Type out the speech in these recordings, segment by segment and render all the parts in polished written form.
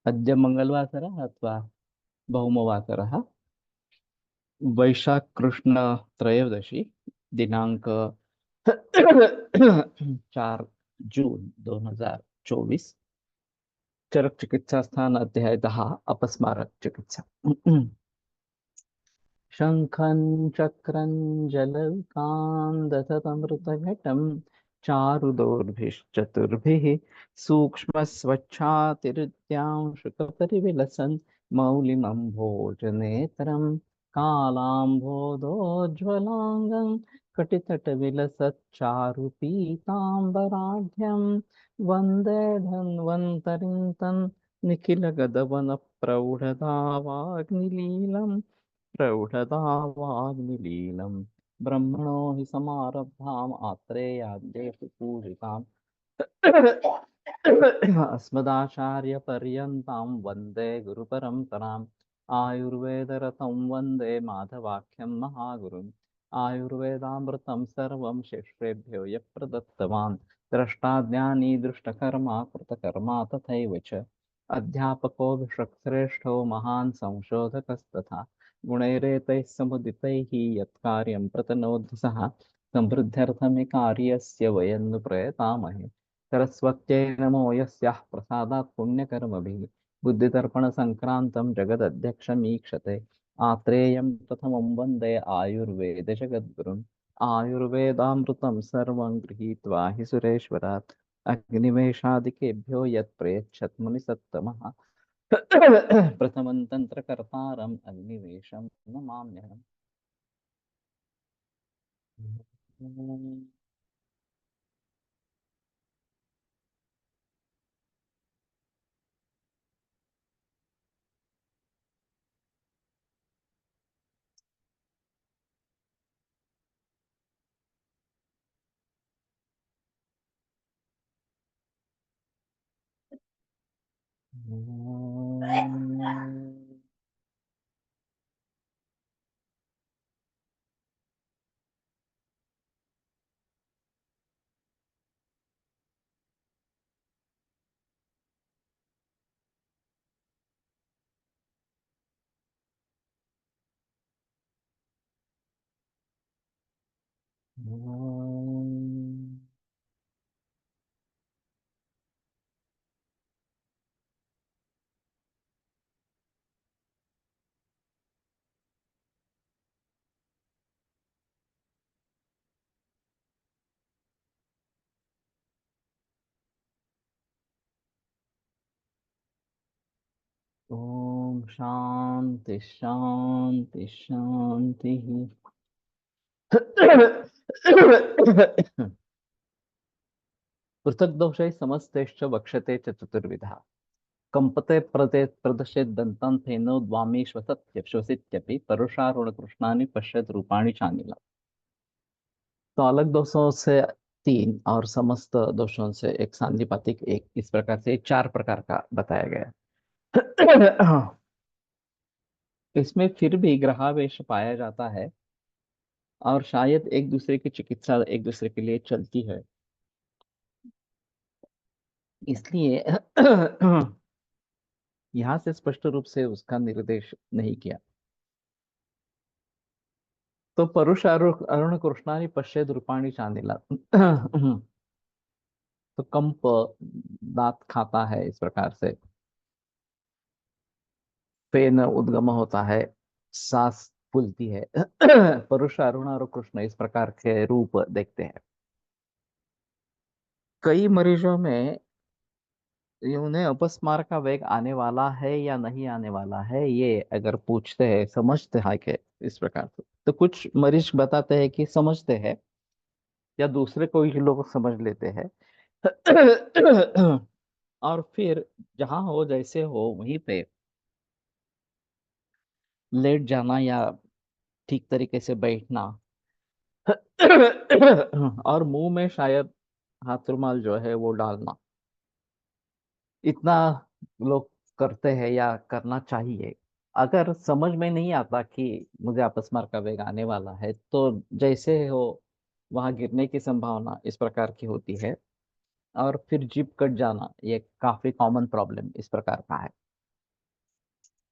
अद्य मङ्गलवासरः अथवा भौमवासरः। वैशाख कृष्ण त्रयोदशी दिनांक 4 जून 2024। चरक चिकित्सा स्थान अध्याय 10 अपस्मारक चिकित्सा। शङ्खं चक्रं जलौकां दशतमृतघटं चारुदोर्भिश्चतुर्भिः सूक्ष्मस्वच्छातिरुद्यांशुकपरिविलसन् मौलिमम्भोजनेत्रं कालाम्भोदोज्ज्वलाङ्गं कटितटविलसच्चारुपीताम्बराढ्यं वन्दे धन्वन्तरिं तं निखिलगदवनप्रौढदावाग्निलीलम् प्रौढदावाग्निलीलं ब्रह्मणो हि समारब्धाम् आत्रेयाद्येषु पूजिताम् अस्मदाचार्यपर्यन्तां वन्दे गुरुपरम्पराम् आयुर्वेदरतं वन्दे माधवाख्यं महागुरुम् आयुर्वेदामृतं सर्वं शिष्येभ्यो यः प्रदत्तवान् द्रष्टाज्ञानी दृष्टकर्मा कृतकर्मा तथैव च अध्यापको विश्वश्रेष्ठो महान् संशोधकस्तथा गुणैरेतैः समुदितैः यत्कार्यं प्रतनोति सः समृद्ध्यर्थमे कार्यस्य वयं नु प्रयतामहे सरस्वत्यै नमो यस्याः प्रसादात् पुण्यकर्मभिः बुद्धिदर्पणसङ्क्रान्तं जगदध्यक्षमीक्षते आत्रेयं प्रथमं वन्दे आयुर्वेदजगद्गुरुम् आयुर्वेदामृतं सर्वं गृहीत्वा हि सुरेश्वरात् अग्निवेशादिकेभ्यो यत् प्रयच्छत् मुनिसत्तमः प्रथमं तन्त्रकर्तारम् अग्निवेशं नमाम्यहम्। ओम शांति शांति शांति। पृथक दोषैः समस्तेश्च वक्ष्यते च चतुर्विधः कंपते प्रदे प्रदशेत् दन्तान् फेनो द्वामीश्वसत्यप्यपि परुषारुणकृष्णानि पश्यत् रूपाणि चानिल। तो अलग दोषों से तीन और समस्त दोषों से एक सांधिपातिक एक, इस प्रकार से चार प्रकार का बताया गया। इसमें फिर भी ग्रहावेश पाया जाता है और शायद एक दूसरे की चिकित्सा एक दूसरे के लिए चलती है, इसलिए यहाँ से स्पष्ट रूप से उसका निर्देश नहीं किया। तो परुष अरुण कृष्णानि पश्येद रूपाणी चांदिला। तो कंप दांत खाता है, इस प्रकार से पेन उद्गम होता है, सांस फूलती है। परुष अरुण और कृष्ण इस प्रकार के रूप देखते हैं। कई मरीजों में ये उन्हें अपस्मार का वेग आने वाला है या नहीं आने वाला है, ये अगर पूछते हैं समझते हैं कि इस प्रकार से, तो कुछ मरीज बताते हैं कि समझते हैं या दूसरे कोई लोग समझ लेते हैं। और फिर जहां हो जैसे हो वहीं पे लेट जाना या ठीक तरीके से बैठना। और मुंह में शायद हाथ रुमाल जो है वो डालना, इतना लोग करते हैं या करना चाहिए। अगर समझ में नहीं आता कि मुझे अपस्मार का वेग आने वाला है, तो जैसे हो वहां गिरने की संभावना इस प्रकार की होती है। और फिर जीभ कट जाना, ये काफी कॉमन प्रॉब्लम इस प्रकार का है।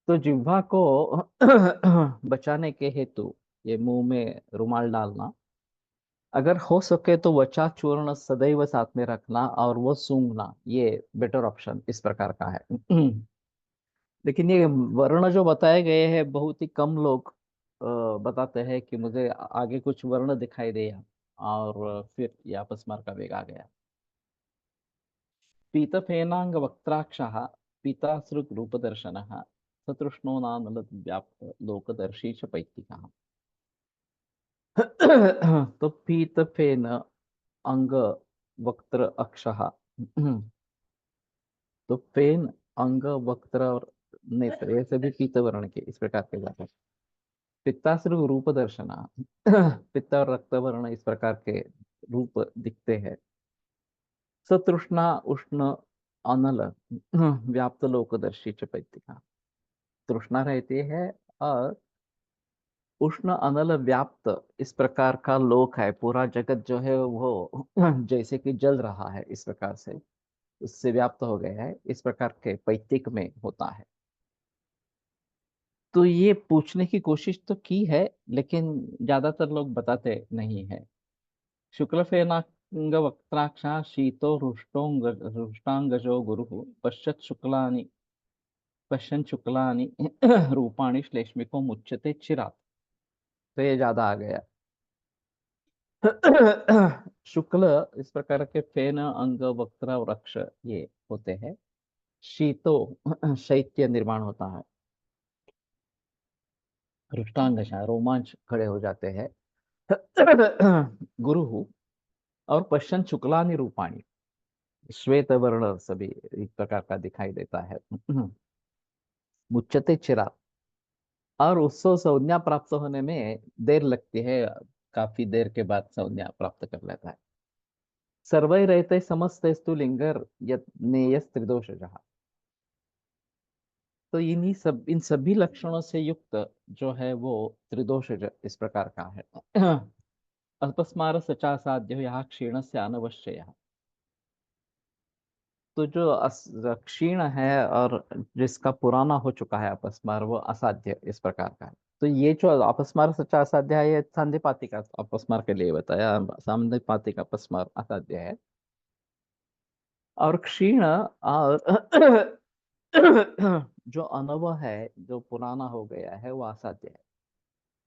तो जिह्वा को बचाने के हेतु ये मुंह में रुमाल डालना, अगर हो सके तो वचा चूर्ण सदैव साथ में रखना और वो सूंघना, ये बेटर ऑप्शन इस प्रकार का है। लेकिन ये वर्ण जो बताए गए हैं, बहुत ही कम लोग बताते हैं कि मुझे आगे कुछ वर्ण दिखाई दिया और फिर ये अपस्मार का वेग आ गया। पीतफेनांग वक्त्राक्षः पीतासृग रूपदर्शनः सतृष्णो नानल व्याप्त लोकदर्शी च पैत्तिकः। तो पीतफेन अंग वक्त्र अक्षः, तो फेन अंग वक्त्र और नेत्र ये सभी पीत वर्ण के इस प्रकार के जाते हैं। पित्ताश्रु रूप दर्शना, पित्त और रक्त वर्ण इस प्रकार के रूप दिखते हैं। सतृष्णा उष्ण अनल व्याप्त लोकदर्शी च पैत्तिका, तृष्णा रहती है और उष्ण अनल व्याप्त इस प्रकार का लोक है, पूरा जगत जो है वो जैसे कि जल रहा है इस प्रकार से, उससे व्याप्त हो गया है, इस प्रकार के पैतिक में होता है। तो ये पूछने की कोशिश तो की है, लेकिन ज्यादातर लोग बताते नहीं है। शुक्लफेनांग वक्त्राक्षा शीतो रुष्टांगजो गुरु पश्यन् शुक्लानि रूपाणि श्लेष्मिको मुच्यते चिरात्। तो ये ज्यादा आ गया। शुक्ल इस प्रकार के फेन अंग वक्त्र और अक्ष ये होते हैं। शीतो शैत्य निर्माण होता है। रुष्टांगशा रोमांच खड़े हो जाते हैं। गुरु और पश्चिम शुक्लानि रूपाणी श्वेत वर्ण सभी इस प्रकार का दिखाई देता है। मुच्यते चिरा, और उसको संज्ञा प्राप्त होने में देर लगती है, काफी देर के बाद संज्ञा प्राप्त कर लेता है। सर्वै रहते समस्तस्तु लिंगर यत नेयस त्रिदोष जहा। तो इन सभी लक्षणों से युक्त जो है वो त्रिदोषज इस प्रकार का है। अल्पस्मार सचा साध्य यहाँ क्षीण से अनवश्य। तो जो क्षीण है और जिसका पुराना हो चुका है अपस्मार, वो असाध्य इस प्रकार का है। तो ये जो अपस्मार सच्चा असाध्य है, ये संधिपाती का अपस्मार के लिए बताया, संधिपाती का अपस्मार असाध्य है। और क्षीण और जो अनव है, जो पुराना हो गया है, वो असाध्य है।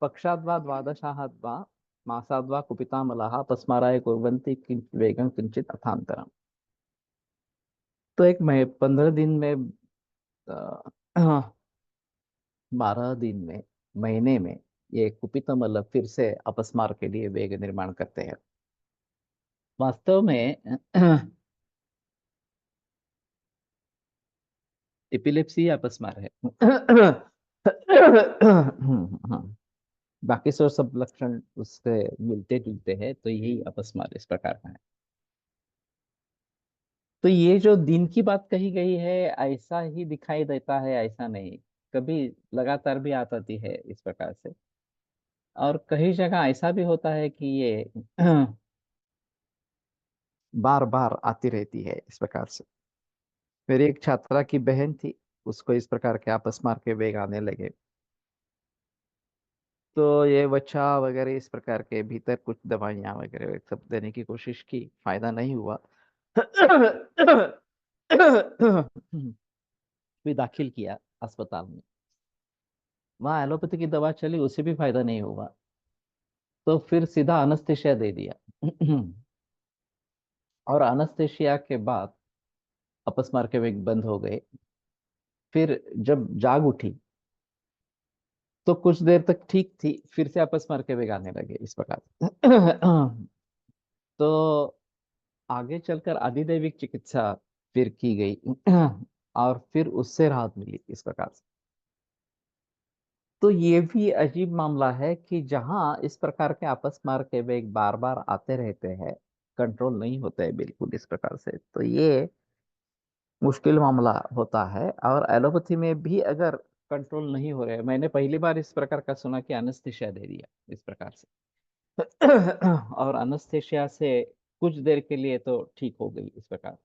पक्षाद्वा द्वादशाद्वा मासाद्वा कुपितामलाः अपस्माराय कुर्वन्ति वेगं किंचित अथांतरम। तो एक मैं 15 दिन में, 12 दिन में, महीने में ये कुपितमल फिर से अपस्मार के लिए वेग निर्माण करते हैं। वास्तव में एपिलेप्सी अपस्मार है। बाकी सब लक्षण उससे मिलते जुलते हैं, तो यही अपस्मार इस प्रकार का है। तो ये जो दिन की बात कही गई है, ऐसा ही दिखाई देता है, ऐसा नहीं। कभी लगातार भी आती है इस प्रकार से, और कई जगह ऐसा भी होता है कि ये बार बार आती रहती है इस प्रकार से। मेरी एक छात्रा की बहन थी, उसको इस प्रकार के अपस्मार के वेग आने लगे। तो ये वच्छा वगैरह इस प्रकार के भीतर कुछ दवाइयां वगैरह सब देने की कोशिश की, फायदा नहीं हुआ। फिर दाखिल किया अस्पताल में, वहाँ एलोपैथी की दवा चली, उसे भी फायदा नहीं हुआ। तो फिर सीधा अनस्थेशिया दे दिया। और अनस्थेशिया के बाद अपस्मार के वेग बंद हो गए। फिर जब जाग उठी तो कुछ देर तक ठीक थी, फिर से आपस मार के बेगाने लगे इस प्रकार। तो आगे चलकर आदिदैविक चिकित्सा फिर की गई, और फिर उससे राहत मिली इस प्रकार से। तो ये भी अजीब मामला है कि जहां इस प्रकार के आपस मार के वेग बार बार आते रहते हैं, कंट्रोल नहीं होते हैं बिल्कुल इस प्रकार से, तो ये मुश्किल मामला होता है। और एलोपैथी में भी अगर कंट्रोल नहीं हो रहे, मैंने पहली बार इस प्रकार का सुना कि अनस्थेशिया दे दिया इस प्रकार से। और अनस्थेशिया से कुछ देर के लिए तो ठीक हो गई इस प्रकार।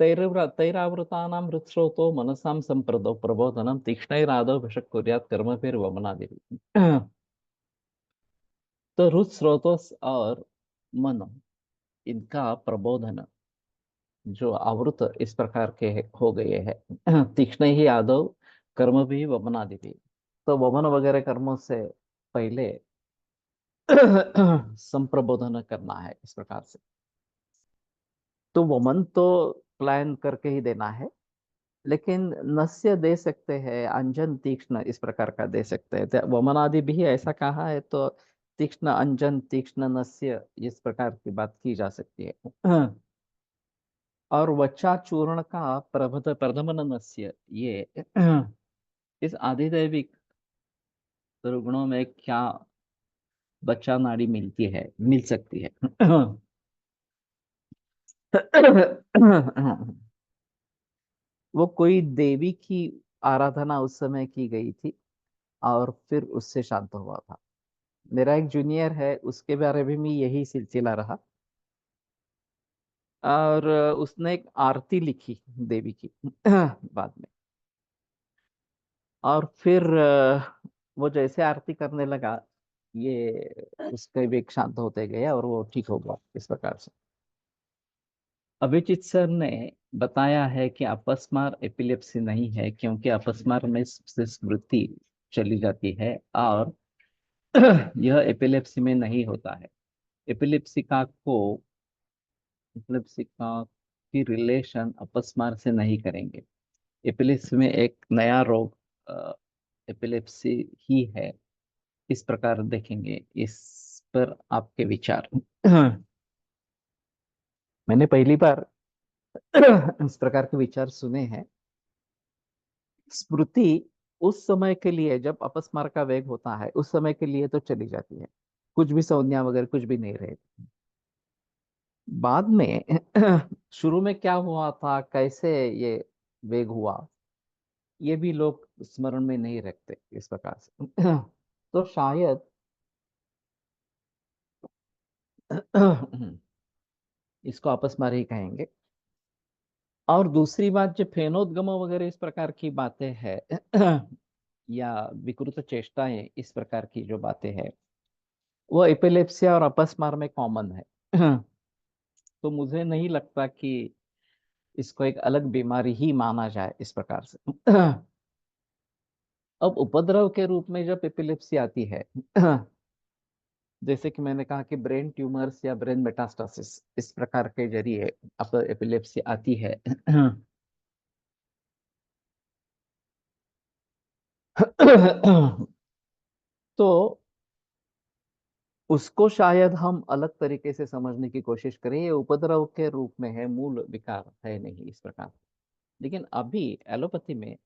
तैरावृतानां हृत्स्रोतो मनसां संप्रदो प्रबोधनम तीक्ष्णैरादौ भिषक् कुर्यात् कर्मभिर्वमनादिभिः। तो हृत्स्रोतो और मन, इनका प्रबोधन जो आवृत इस प्रकार के हो गए हैं। तीक्ष्ण ही आदव कर्म भी वमनादि भी, तो वमन वगैरह कर्मों से पहले संप्रबोधन करना है इस प्रकार से। तो वमन तो प्लान करके ही देना है, लेकिन नस्य दे सकते हैं, अंजन तीक्ष्ण इस प्रकार का दे सकते हैं। तो वमन आदि भी ऐसा कहा है, तो तीक्ष्ण अंजन तीक्ष्ण नस्य इस प्रकार की बात की जा सकती है। और वचा चूर्ण का प्रथम नस्य, ये इस आधिदैविक रुग्णों में क्या बच्चा नाड़ी मिलती है, मिल सकती है। वो कोई देवी की आराधना उस समय की गई थी और फिर उससे शांत हुआ था। मेरा एक जूनियर है, उसके बारे में भी यही सिलसिला रहा। और उसने एक आरती लिखी देवी की बाद में। और फिर वो जैसे आरती करने लगा, ये उसके भी शांत होते गए और वो ठीक हो गया इस प्रकार से। अभिजीत सर ने बताया है कि अपस्मार एपिलेप्सी नहीं है, क्योंकि अपस्मार में से स्मृति चली जाती है और यह एपिलेप्सी में नहीं होता है। एपिलेप्सी का को एपिलेप्सी का की रिलेशन अपस्मार से नहीं करेंगे। एपिलेप्सी में एक नया रोग एपिलेप्सी ही है, इस प्रकार देखेंगे। इस पर आपके विचार? मैंने पहली बार इस प्रकार के विचार सुने हैं। स्मृति उस समय के लिए, जब अपस्मार का वेग होता है, उस समय के लिए तो चली जाती है, कुछ भी संज्ञा वगैरह कुछ भी नहीं रहे। बाद में शुरू में क्या हुआ था, कैसे ये वेग हुआ, ये भी लोग स्मरण में नहीं रखते इस प्रकार से। तो शायद इसको अपस्मार ही कहेंगे। और दूसरी बात, जो फेनोद्गम वगैरह इस प्रकार की बातें हैं या विकृत चेष्टाएं इस प्रकार की जो बातें हैं, वो एपिलेप्सिया और अपस्मार में कॉमन है। तो मुझे नहीं लगता कि इसको एक अलग बीमारी ही माना जाए इस प्रकार से। अब उपद्रव के रूप में जब एपिलेप्सी आती है, जैसे कि मैंने कहा कि ब्रेन ट्यूमर्स या ब्रेन मेटास्टासिस इस प्रकार के जरिए अब एपिलेप्सी आती है। तो उसको शायद हम अलग तरीके से समझने की कोशिश करें, ये उपद्रव के रूप में है, मूल विकार है नहीं इस प्रकार। लेकिन अभी एलोपैथी में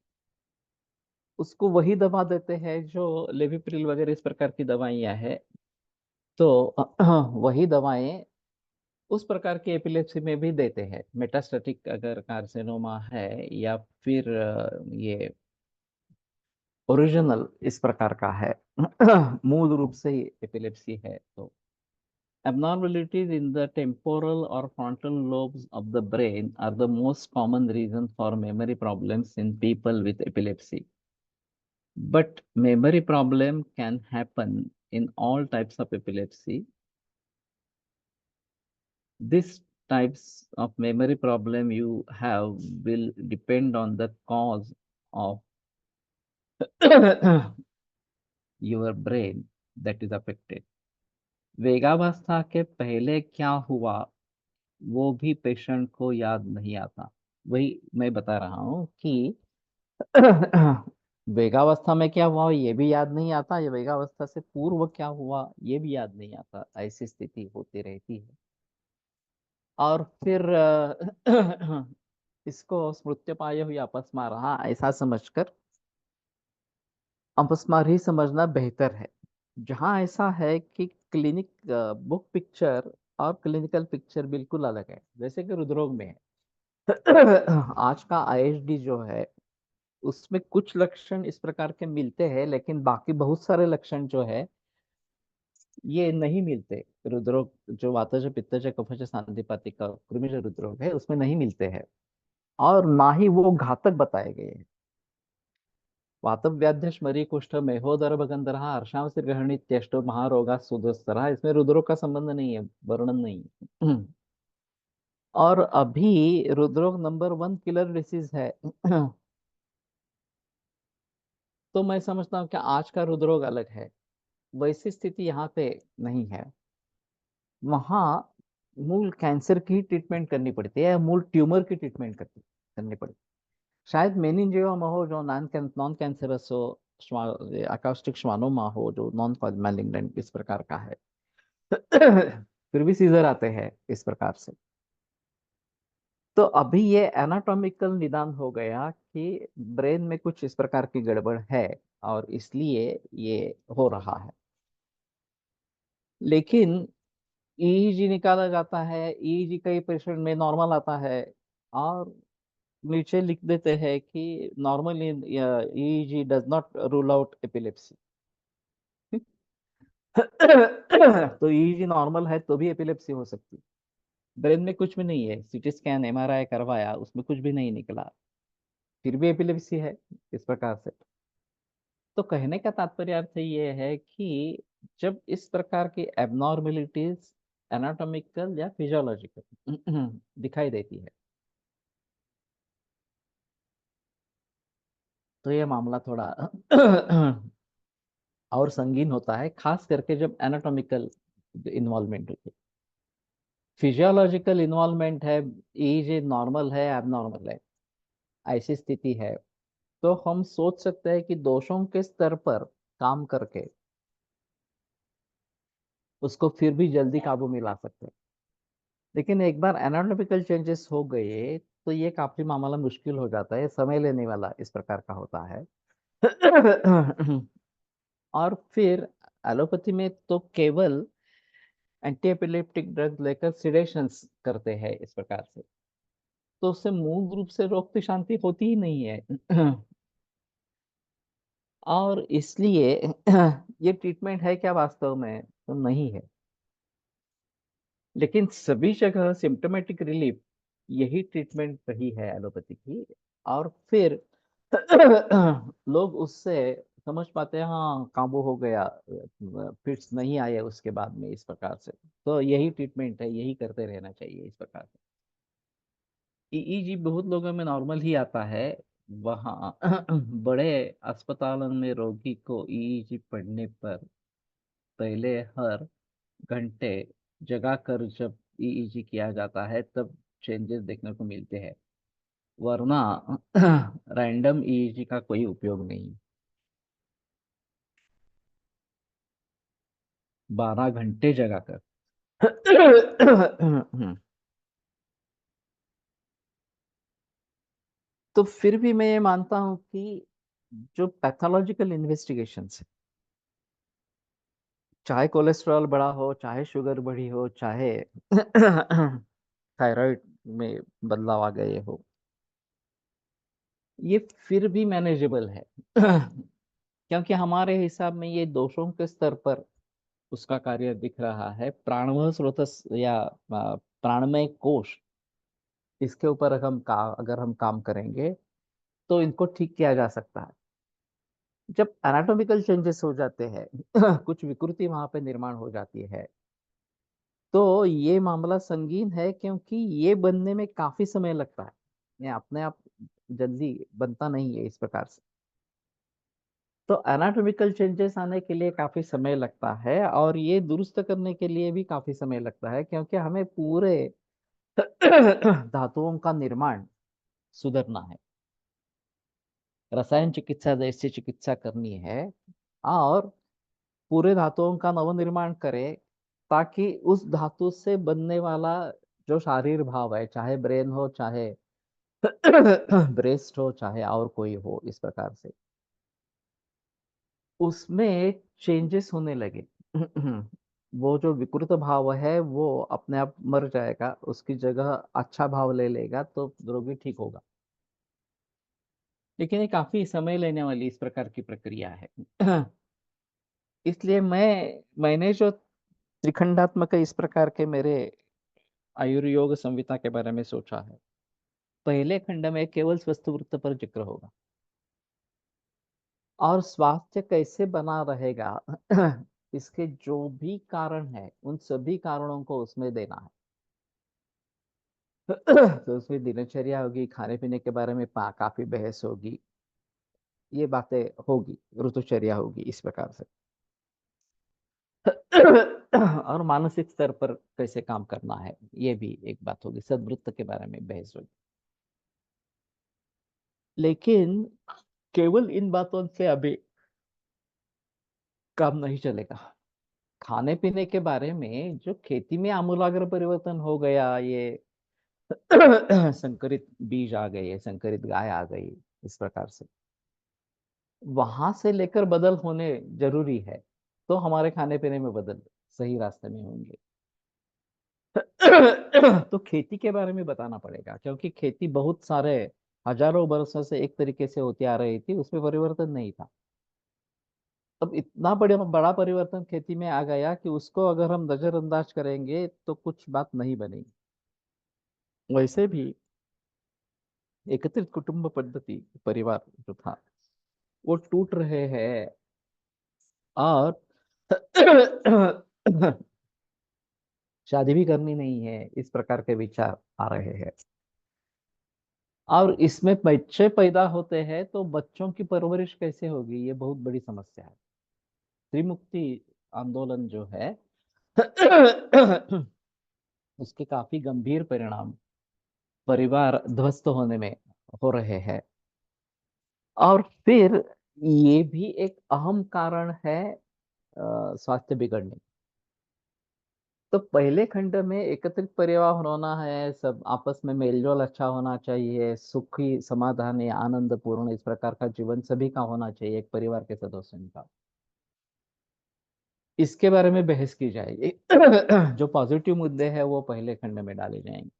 उसको वही दवा देते हैं जो लेविप्रिल वगैरह इस प्रकार की दवाइयां हैं। तो वही दवाएं उस प्रकार के एपिलेप्सी में भी देते हैं। मेटास्टेटिक अगर कार्सिनोमा है या फिर ये ओरिजिनल इस प्रकार का है, मूल रूप से ही एपिलेप्सी है, तो abnormalities in the temporal or frontal lobes of the brain are the most common reason for memory problems in people with epilepsy. But memory problem can happen in all types of epilepsy. This types of memory problem you have will depend on the cause of your brain that is affected. वेगावस्था के पहले क्या हुआ वो भी patient को याद नहीं आता। वही मैं बता रहा हूँ कि वेगावस्था में क्या हुआ ये भी याद नहीं आता, ये वेगावस्था से पूर्व क्या हुआ ये भी याद नहीं आता, ऐसी स्थिति होती रहती है। और फिर इसको स्मृत्यपाय हुई अपस्मार, हाँ ऐसा समझकर अपस्मार ही समझना बेहतर है। जहाँ ऐसा है कि क्लिनिक बुक पिक्चर और क्लिनिकल पिक्चर बिल्कुल अलग है, जैसे कि हृदरोग में है। आज का आईएसडी जो है उसमें कुछ लक्षण इस प्रकार के मिलते हैं, लेकिन बाकी बहुत सारे लक्षण जो है ये नहीं मिलते। हृदरोग जो वातज पित्तज कफज सांधिपातिक कृमिज हृदरोग है उसमें नहीं मिलते हैं। और ना ही वो घातक बताए गए हैं। वातव्याध स्मरी कुष्ठ मेहोदर भगंधर हर्षांश ग्रहणी चेष्टो महारोगा सुदस्तरा, इसमें रुद्रों का संबंध नहीं है, वर्णन नहीं है। और अभी रुद्रोग नंबर 1 किलर डिसीज है। तो मैं समझता हूँ कि आज का रुद्रोग अलग है, वैसी स्थिति यहाँ पे नहीं है। वहाँ मूल कैंसर की ट्रीटमेंट करनी पड़ती है, मूल ट्यूमर की ट्रीटमेंट करनी पड़ती है। शायद मेनिंजियोमा हो जो नॉन कैंसरस हो, अकास्टिक श्वानोमा हो जो नॉन मैलिग्नेंट इस प्रकार का है। फिर भी सीजर आते हैं इस प्रकार से। तो अभी ये एनाटॉमिकल निदान हो गया कि ब्रेन में कुछ इस प्रकार की गड़बड़ है और इसलिए ये हो रहा है। लेकिन ईईजी निकाला जाता है, ईईजी कई पेशेंट में नॉर्मल आता है, और नीचे लिख देते हैं कि normal EEG does not rule out epilepsy. तो ईईजी नॉर्मल है तो भी एपिलेप्सी हो सकती है। ब्रेन में कुछ भी नहीं है, सीटी स्कैन एमआरआई करवाया, उसमें कुछ भी नहीं निकला, फिर भी एपिलेप्सी है इस प्रकार से। तो कहने का तात्पर्य अर्थ ये है कि जब इस प्रकार की एबनॉर्मेलिटीज एनाटॉमिकल या फिजियोलॉजिकल दिखाई देती है, तो ये मामला थोड़ा और संगीन होता है, खास करके जब एनाटॉमिकल इन्वॉल्वमेंट होती है। फिजियोलॉजिकल इन्वॉल्वमेंट है, ईईजी नॉर्मल है एबनॉर्मल है, ऐसी स्थिति है, तो हम सोच सकते हैं कि दोषों के स्तर पर काम करके उसको फिर भी जल्दी काबू में ला सकते हैं। लेकिन एक बार एनाटॉमिकल चेंजेस हो गए तो ये काफी मामला मुश्किल हो जाता है, समय लेने वाला इस प्रकार का होता है। और फिर एलोपैथी में तो केवल एंटी एपिलेप्टिक ड्रग लेकर सिडेशंस करते हैं इस प्रकार से, तो उससे मूल रूप से रोग की शांति होती ही नहीं है। और इसलिए ये ट्रीटमेंट है क्या वास्तव में, तो नहीं है। लेकिन सभी जगह सिम्टोमेटिक रिलीफ यही ट्रीटमेंट रही है एलोपैथी की। और फिर लोग उससे समझ पाते हैं, हाँ काबू हो गया, फिट्स नहीं आए उसके बाद में इस प्रकार से। तो यही ट्रीटमेंट है, यही करते रहना चाहिए इस प्रकार से। ईईजी बहुत लोगों में नॉर्मल ही आता है। वहाँ बड़े अस्पतालों में रोगी को ईईजी पढ़ने पर पहले हर घंटे जगा कर जब ईईजी किया जाता है तब चेंजेस देखने को मिलते हैं, वरना रैंडम ईईजी का कोई उपयोग नहीं। 12 घंटे जगा कर। तो फिर भी मैं ये मानता हूं कि जो पैथोलॉजिकल इन्वेस्टिगेशन है, चाहे कोलेस्ट्रॉल बढ़ा हो, चाहे शुगर बढ़ी हो, चाहे थायराइड में बदलाव आ गए हो, ये फिर भी मैनेजेबल है। क्योंकि हमारे हिसाब में ये दोषों के स्तर पर उसका कार्य दिख रहा है। प्राणवय स्रोत या प्राणमय कोश, इसके ऊपर अगर हम काम करेंगे तो इनको ठीक किया जा सकता है। जब एनाटॉमिकल चेंजेस हो जाते हैं, कुछ विकृति वहां पे निर्माण हो जाती है, तो ये मामला संगीन है, क्योंकि ये बनने में काफी समय लगता है, ये अपने आप जल्दी बनता नहीं है इस प्रकार से। तो एनाटॉमिकल चेंजेस आने के लिए काफी समय लगता है, और ये दुरुस्त करने के लिए भी काफी समय लगता है, क्योंकि हमें पूरे धातुओं का निर्माण सुधरना है, रसायन चिकित्सा जैसी चिकित्सा करनी है, और पूरे धातुओं का नवनिर्माण करे, ताकि उस धातु से बनने वाला जो शारीर भाव है, चाहे ब्रेन हो, चाहे ब्रेस्ट हो, चाहे और कोई हो इस प्रकार से, उसमें चेंजेस होने लगे। वो जो विकृत भाव है वो अपने आप मर जाएगा, उसकी जगह अच्छा भाव ले लेगा, तो रोगी ठीक होगा। लेकिन ये काफी समय लेने वाली इस प्रकार की प्रक्रिया है। इसलिए मैंने जो त्रिखंडात्मक इस प्रकार के मेरे आयुर्योग संहिता के बारे में सोचा है, पहले खंड में केवल स्वस्थ वृत्त पर जिक्र होगा, और स्वास्थ्य कैसे बना रहेगा इसके जो भी कारण है उन सभी कारणों को उसमें देना है। तो उसमें दिनचर्या होगी, खाने पीने के बारे में काफी बहस होगी, ये बातें होगी, ऋतुचर्या होगी इस प्रकार से। और मानसिक स्तर पर कैसे काम करना है, ये भी एक बात होगी, सद्वृत्त के बारे में बहस होगी। लेकिन केवल इन बातों से अभी काम नहीं चलेगा। खाने पीने के बारे में जो खेती में आमूलाग्र परिवर्तन हो गया, ये संकरित बीज आ गए, संकरित गाय आ गई, इस प्रकार से वहां से लेकर बदल होने जरूरी है, तो हमारे खाने पीने में बदल सही रास्ते में होंगे। तो खेती के बारे में बताना पड़ेगा, क्योंकि खेती बहुत सारे हजारों वर्षों से एक तरीके से होती आ रही थी, उसमें परिवर्तन नहीं था। अब इतना बड़ा बड़ा परिवर्तन खेती में आ गया कि उसको अगर हम नजरअंदाज करेंगे तो कुछ बात नहीं बनेगी। वैसे भी एकत्रित कुटुंब पद्धति, परिवार जो था वो टूट रहे हैं, और शादी भी करनी नहीं है, इस प्रकार के विचार आ रहे हैं। और इसमें बच्चे पैदा होते हैं तो बच्चों की परवरिश कैसे होगी, ये बहुत बड़ी समस्या है। त्रिमुक्ति आंदोलन जो है उसके काफी गंभीर परिणाम परिवार ध्वस्त होने में हो रहे हैं। और फिर ये भी एक अहम कारण है स्वास्थ्य बिगड़ने। तो पहले खंड में एकत्रित परिवार होना है, सब आपस में मेलजोल अच्छा होना चाहिए, सुखी समाधानी आनंद पूर्ण इस प्रकार का जीवन सभी का होना चाहिए, एक परिवार के सदस्यों का, इसके बारे में बहस की जाएगी। जो पॉजिटिव मुद्दे हैं वो पहले खंड में डाले जाएंगे।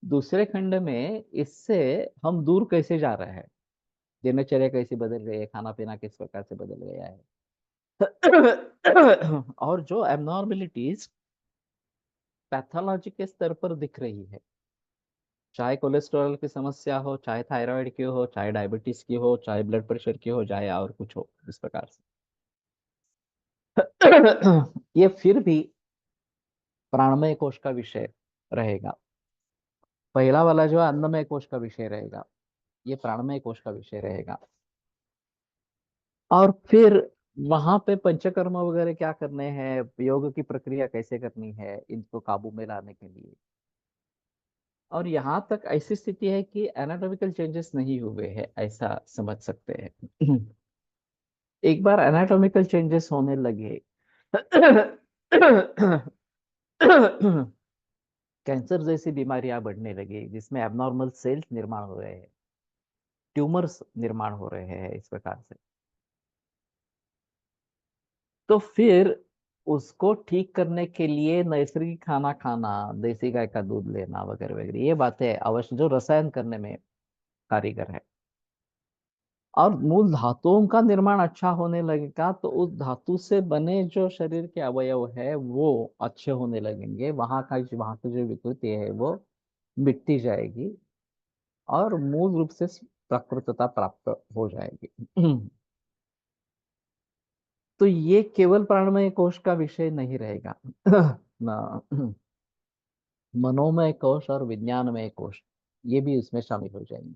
दूसरे खंड में इससे हम दूर कैसे जा रहे हैं, दिनचर्या कैसे बदल गई है, खाना पीना किस प्रकार से बदल गया है। और जो एबनॉर्मेलिटीज पैथोलॉजी के स्तर पर दिख रही है, चाहे कोलेस्ट्रॉल की समस्या हो, चाहे थायराइड की हो, चाहे डायबिटीज की हो, चाहे ब्लड प्रेशर की हो, चाहे और कुछ हो, इस प्रकार से ये फिर भी प्राणमय कोश का विषय रहेगा। पहला वाला जो है अन्नमय कोश का विषय रहेगा, ये प्राणमय कोश का विषय रहेगा। और फिर वहां पे पंचकर्म वगैरह क्या करने हैं, योग की प्रक्रिया कैसे करनी है इनको काबू में लाने के लिए। और यहाँ तक ऐसी स्थिति है कि एनाटॉमिकल चेंजेस नहीं हुए हैं, ऐसा समझ सकते हैं। एक बार एनाटॉमिकल चेंजेस होने लगे, कैंसर जैसी बीमारियां बढ़ने लगी, जिसमें एबनॉर्मल सेल्स निर्माण हो रहे हैं, ट्यूमर्स निर्माण हो रहे हैं इस प्रकार से। तो फिर उसको ठीक करने के लिए नैसर्गिक खाना खाना, देसी गाय का दूध लेना वगैरह वगैरह, ये बातें अवश्य जो रसायन करने में कारीगर है। और मूल धातुओं का निर्माण अच्छा होने लगेगा तो उस धातु से बने जो शरीर के अवयव है वो अच्छे होने लगेंगे, वहां की जो विकृति है वो मिटती जाएगी, और मूल रूप से प्राकृतता प्राप्त हो जाएगी। तो ये केवल प्राणमय कोश का विषय नहीं रहेगा। ना, मनोमय कोश और विज्ञानमय कोश ये भी उसमें शामिल हो जाएंगे।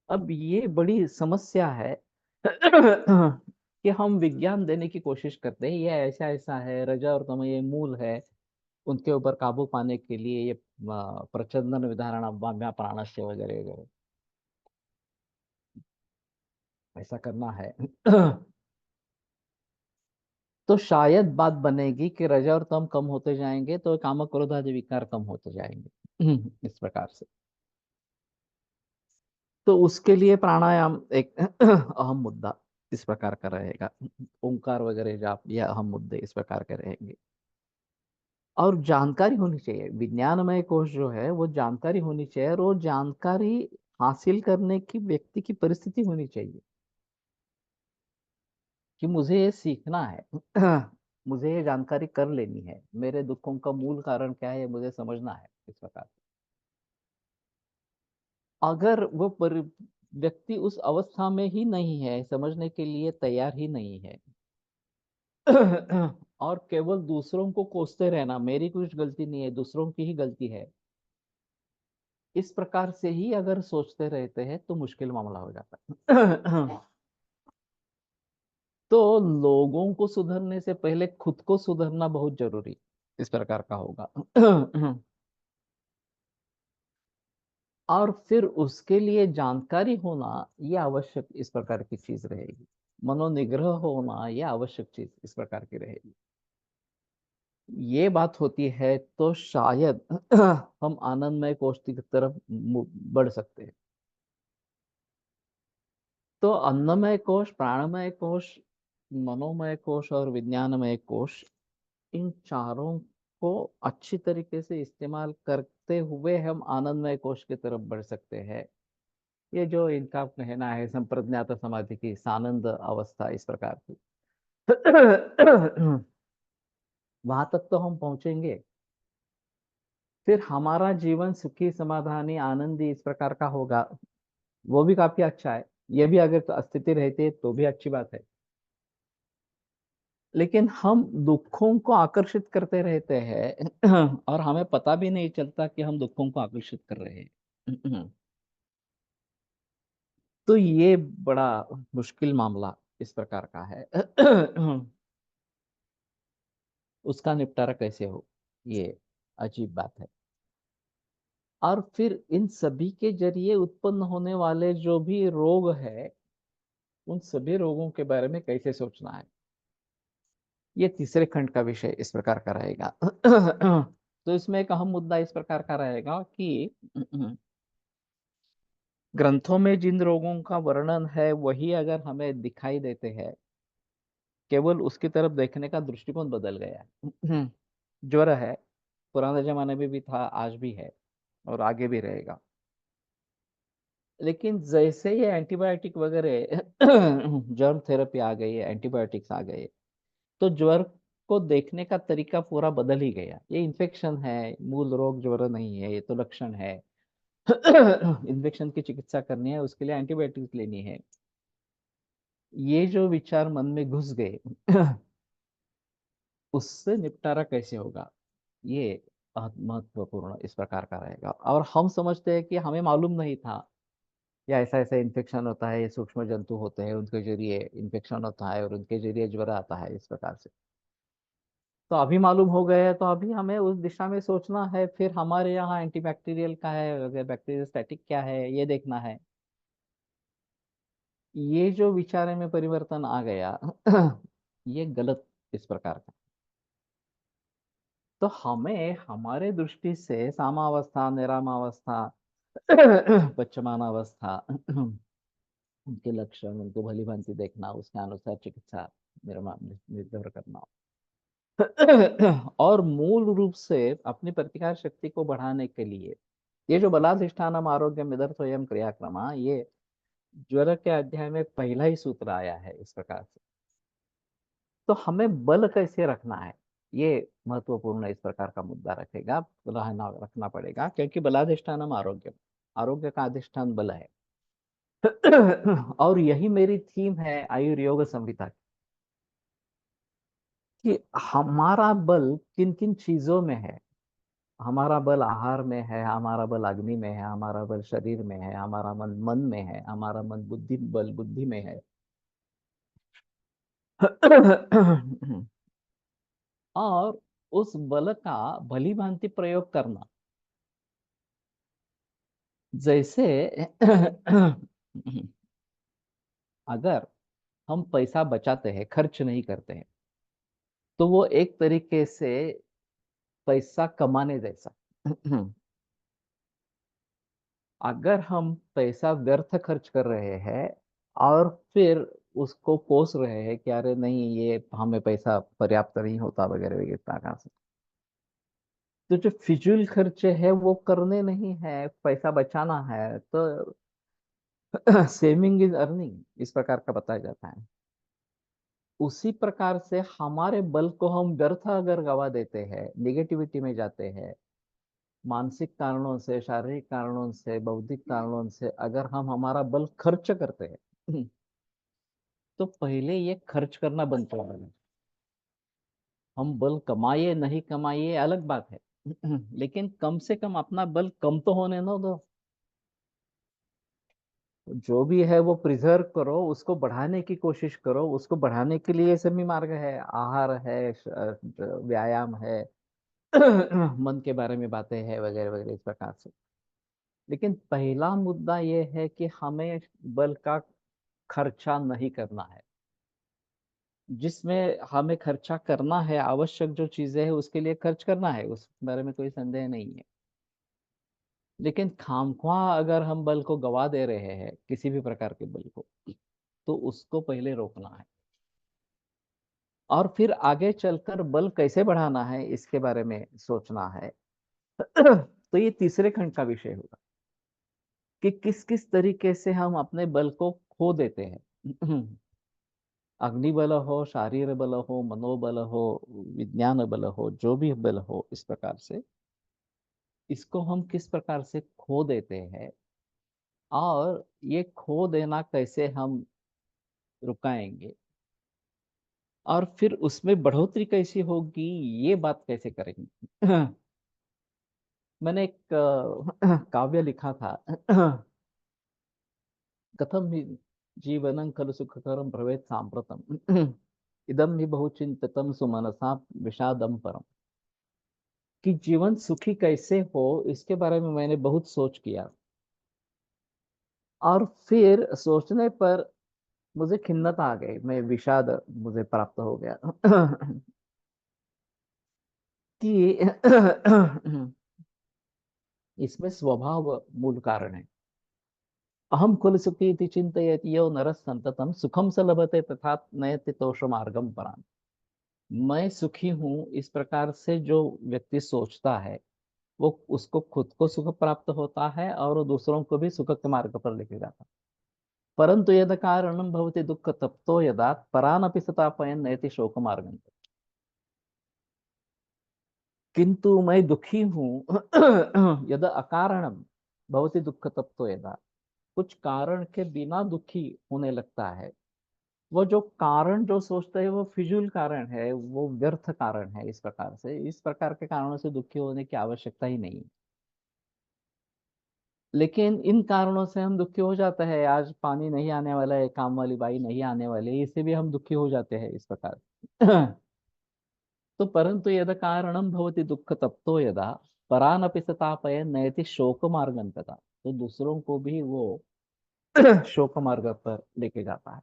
अब ये बड़ी समस्या है कि हम विज्ञान देने की कोशिश करते हैं, ये ऐसा ऐसा है, रजा और तमो ये मूल है, उनके ऊपर काबू पाने के लिए ये प्रचंडन विधारण अव्याम्या प्राणस्य वगैरह वगैरह ऐसा करना है। तो शायद बात बनेगी कि रजा और तम कम होते जाएंगे तो काम क्रोध आदि विकार कम होते जाएंगे। इस प्रकार से तो उसके लिए प्राणायाम एक अहम मुद्दा इस प्रकार का रहेगा, ओंकार वगैरह जाप, ये अहम मुद्दे इस प्रकार के रहेंगे। और जानकारी होनी चाहिए, विज्ञानमय कोश जो है वो जानकारी होनी चाहिए, और वो जानकारी हासिल करने की व्यक्ति की परिस्थिति होनी चाहिए कि मुझे ये सीखना है। मुझे ये जानकारी कर लेनी है, मेरे दुखों का मूल कारण क्या है ये मुझे समझना है इस प्रकार। अगर वो व्यक्ति उस अवस्था में ही नहीं है, समझने के लिए तैयार ही नहीं है, और केवल दूसरों को कोसते रहना, मेरी कुछ गलती नहीं है, दूसरों की ही गलती है, इस प्रकार से ही अगर सोचते रहते हैं तो मुश्किल मामला हो जाता है। तो लोगों को सुधरने से पहले खुद को सुधरना बहुत जरूरी इस प्रकार का होगा। और फिर उसके लिए जानकारी होना ये आवश्यक इस प्रकार की चीज रहेगी। मनोनिग्रह होना ये आवश्यक चीज इस प्रकार की रहेगी। ये बात होती है तो शायद हम आनंदमय कोश की तरफ बढ़ सकते हैं। तो अन्नमय कोश, प्राणमय कोश, मनोमय कोश और विज्ञानमय कोश, इन चारों को अच्छी तरीके से इस्तेमाल करते हुए हम आनंदमय कोश की तरफ बढ़ सकते हैं। ये जो इनका कहना है संप्रज्ञात समाधि की सानंद अवस्था इस प्रकार की। वहां तक तो हम पहुंचेंगे, फिर हमारा जीवन सुखी समाधानी आनंदी इस प्रकार का होगा, वो भी काफी अच्छा है। ये भी अगर स्थिति रहती है तो भी अच्छी बात है। लेकिन हम दुखों को आकर्षित करते रहते हैं और हमें पता भी नहीं चलता कि हम दुखों को आकर्षित कर रहे हैं। तो ये बड़ा मुश्किल मामला इस प्रकार का है। उसका निपटारा कैसे हो, ये अजीब बात है। और फिर इन सभी के जरिए उत्पन्न होने वाले जो भी रोग है, उन सभी रोगों के बारे में कैसे सोचना है, ये तीसरे खंड का विषय इस प्रकार का रहेगा। तो इसमें एक अहम मुद्दा इस प्रकार का रहेगा कि ग्रंथों में जिन रोगों का वर्णन है वही अगर हमें दिखाई देते हैं, केवल उसकी तरफ देखने का दृष्टिकोण बदल गया है। ज्वर है, पुराने जमाने में भी था, आज भी है और आगे भी रहेगा। लेकिन जैसे ये एंटीबायोटिक वगैरह जर्म थेरेपी आ गई है, एंटीबायोटिक्स आ गए, तो ज्वर को देखने का तरीका पूरा बदल ही गया। ये इन्फेक्शन है, मूल रोग ज्वर नहीं है, ये तो लक्षण है। इन्फेक्शन की चिकित्सा करनी है, उसके लिए एंटीबायोटिक्स लेनी है। ये जो विचार मन में घुस गए, उससे निपटारा कैसे होगा, ये बहुत महत्वपूर्ण इस प्रकार का रहेगा। और हम समझते हैं कि हमें मालूम नहीं था या ऐसा ऐसा इन्फेक्शन होता है, ये सूक्ष्म जंतु होते हैं, उनके जरिए इन्फेक्शन होता है और उनके जरिए ज्वर आता है इस प्रकार से। तो अभी मालूम हो गया है तो अभी हमें उस दिशा में सोचना है। फिर हमारे यहाँ एंटीबैक्टीरियल का है, अगर बैक्टीरियोस्टैटिक क्या है ये देखना है। ये जो विचार में परिवर्तन आ गया, ये गलत इस प्रकार का। तो हमें हमारे दृष्टि से सामावस्था, निरामावस्था, पश्चिमानावस्था, उनके लक्षण, उनको भली भांति देखना, उसके अनुसार चिकित्सा निर्भर करना। और मूल रूप से अपनी प्रतिकार शक्ति को बढ़ाने के लिए ये जो बलाधिष्ठानम आरोग्य मिदर स्वयं क्रियाक्रमा, ये ज्वर के अध्याय में पहला ही सूत्र आया है इस प्रकार से। तो हमें बल कैसे रखना है, ये महत्वपूर्ण इस प्रकार का मुद्दा रखेगा, रहना रखना पड़ेगा, क्योंकि बलाधिष्ठानम आरोग्य, आरोग्य का अधिष्ठान बल है। और यही मेरी थीम है आयुर्योग संहिता की, कि हमारा बल किन किन चीजों में है। हमारा बल आहार में है, हमारा बल अग्नि में है, हमारा बल शरीर में है, हमारा मन मन में है, हमारा मन बुद्धि, बल बुद्धि में है। और उस बल का भली भांति प्रयोग करना। जैसे अगर हम पैसा बचाते हैं, खर्च नहीं करते हैं, तो वो एक तरीके से पैसा कमाने जैसा। अगर हम पैसा व्यर्थ खर्च कर रहे हैं और फिर उसको कोस रहे हैं कि अरे नहीं ये हमें पैसा पर्याप्त नहीं होता वगैरह वगैरह प्रकार से, तो जो फिजूल खर्चे है वो करने नहीं है, पैसा बचाना है। तो सेविंग इज अर्निंग इस प्रकार का बताया जाता है। उसी प्रकार से हमारे बल को हम व्यर्थ अगर गवा देते हैं, निगेटिविटी में जाते हैं, मानसिक कारणों से, शारीरिक कारणों से, बौद्धिक कारणों से अगर हम हमारा बल खर्च करते हैं तो पहले ये खर्च करना बंद कर देना। हम बल कमाइए नहीं कमाइए अलग बात है लेकिन कम से कम अपना बल कम तो होने ना दो। जो भी है वो प्रिजर्व करो, उसको बढ़ाने की कोशिश करो। उसको बढ़ाने के लिए सभी मार्ग है, आहार है, व्यायाम है मन के बारे में बातें हैं, वगैरह वगैरह इस प्रकार से। लेकिन पहला मुद्दा ये है कि हमें बल का खर्चा नहीं करना है। जिसमें हमें खर्चा करना है, आवश्यक जो चीजें हैं उसके लिए खर्च करना है, उस बारे में कोई संदेह नहीं है। लेकिन खामख्वाह अगर हम बल को गवा दे रहे हैं, किसी भी प्रकार के बल को, तो उसको पहले रोकना है। और फिर आगे चलकर बल कैसे बढ़ाना है इसके बारे में सोचना है तो ये तीसरे खंड का विषय होगा कि किस किस तरीके से हम अपने बल को खो देते हैं अग्निबल हो, शारीर बल हो, मनोबल हो, विज्ञान बल हो, जो भी बल हो, इस प्रकार से इसको हम किस प्रकार से खो देते हैं और ये खो देना कैसे हम रुकाएंगे, और फिर उसमें बढ़ोतरी कैसी होगी, ये बात कैसे करेंगे मैंने एक काव्य लिखा था कथम हि जीवनं खलु सुखकरं भवेत् साम्प्रतम् इदम ही बहुचिंतितम सुमनसा विषादम परम। कि जीवन सुखी कैसे हो इसके बारे में मैंने बहुत सोच किया, और फिर सोचने पर मुझे खिन्नता आ गई, मैं विषाद मुझे प्राप्त हो गया कि इसमें स्वभाव मूल कारण है। अहम कुल सुखी इति चिंतयति यो नरः संततम सुखम स लभते तथा नयति तोष मार्गम पराम। मैं सुखी हूँ इस प्रकार से जो व्यक्ति सोचता है, वो उसको खुद को सुख प्राप्त होता है और दूसरों को भी सुख के मार्ग पर लेके जाता है। परंतु यद कारणम भवति दुख तप्तो यदा परानपि सतापयन् नयति शोक मार्गम। किंतु मैं दुखी हूँ यद अकारणम भवति दुख तप्तो यदा, कुछ कारण के बिना दुखी होने लगता है। वो जो कारण जो सोचते हैं वो फिजूल कारण है, वो व्यर्थ कारण है। इस प्रकार से, इस प्रकार के कारणों से दुखी होने की आवश्यकता ही नहीं। लेकिन इन कारणों से हम दुखी हो जाते हैं। आज पानी नहीं आने वाला है, काम वाली बाई नहीं आने वाली है, इससे भी हम दुखी हो जाते हैं इस प्रकार तो परंतु यदा कारणम भवति दुख तप्तो यदा परानपि सतापय नयति शोक मार्गम तथा, तो दूसरों को भी वो शोक मार्ग पर लेके जाता है।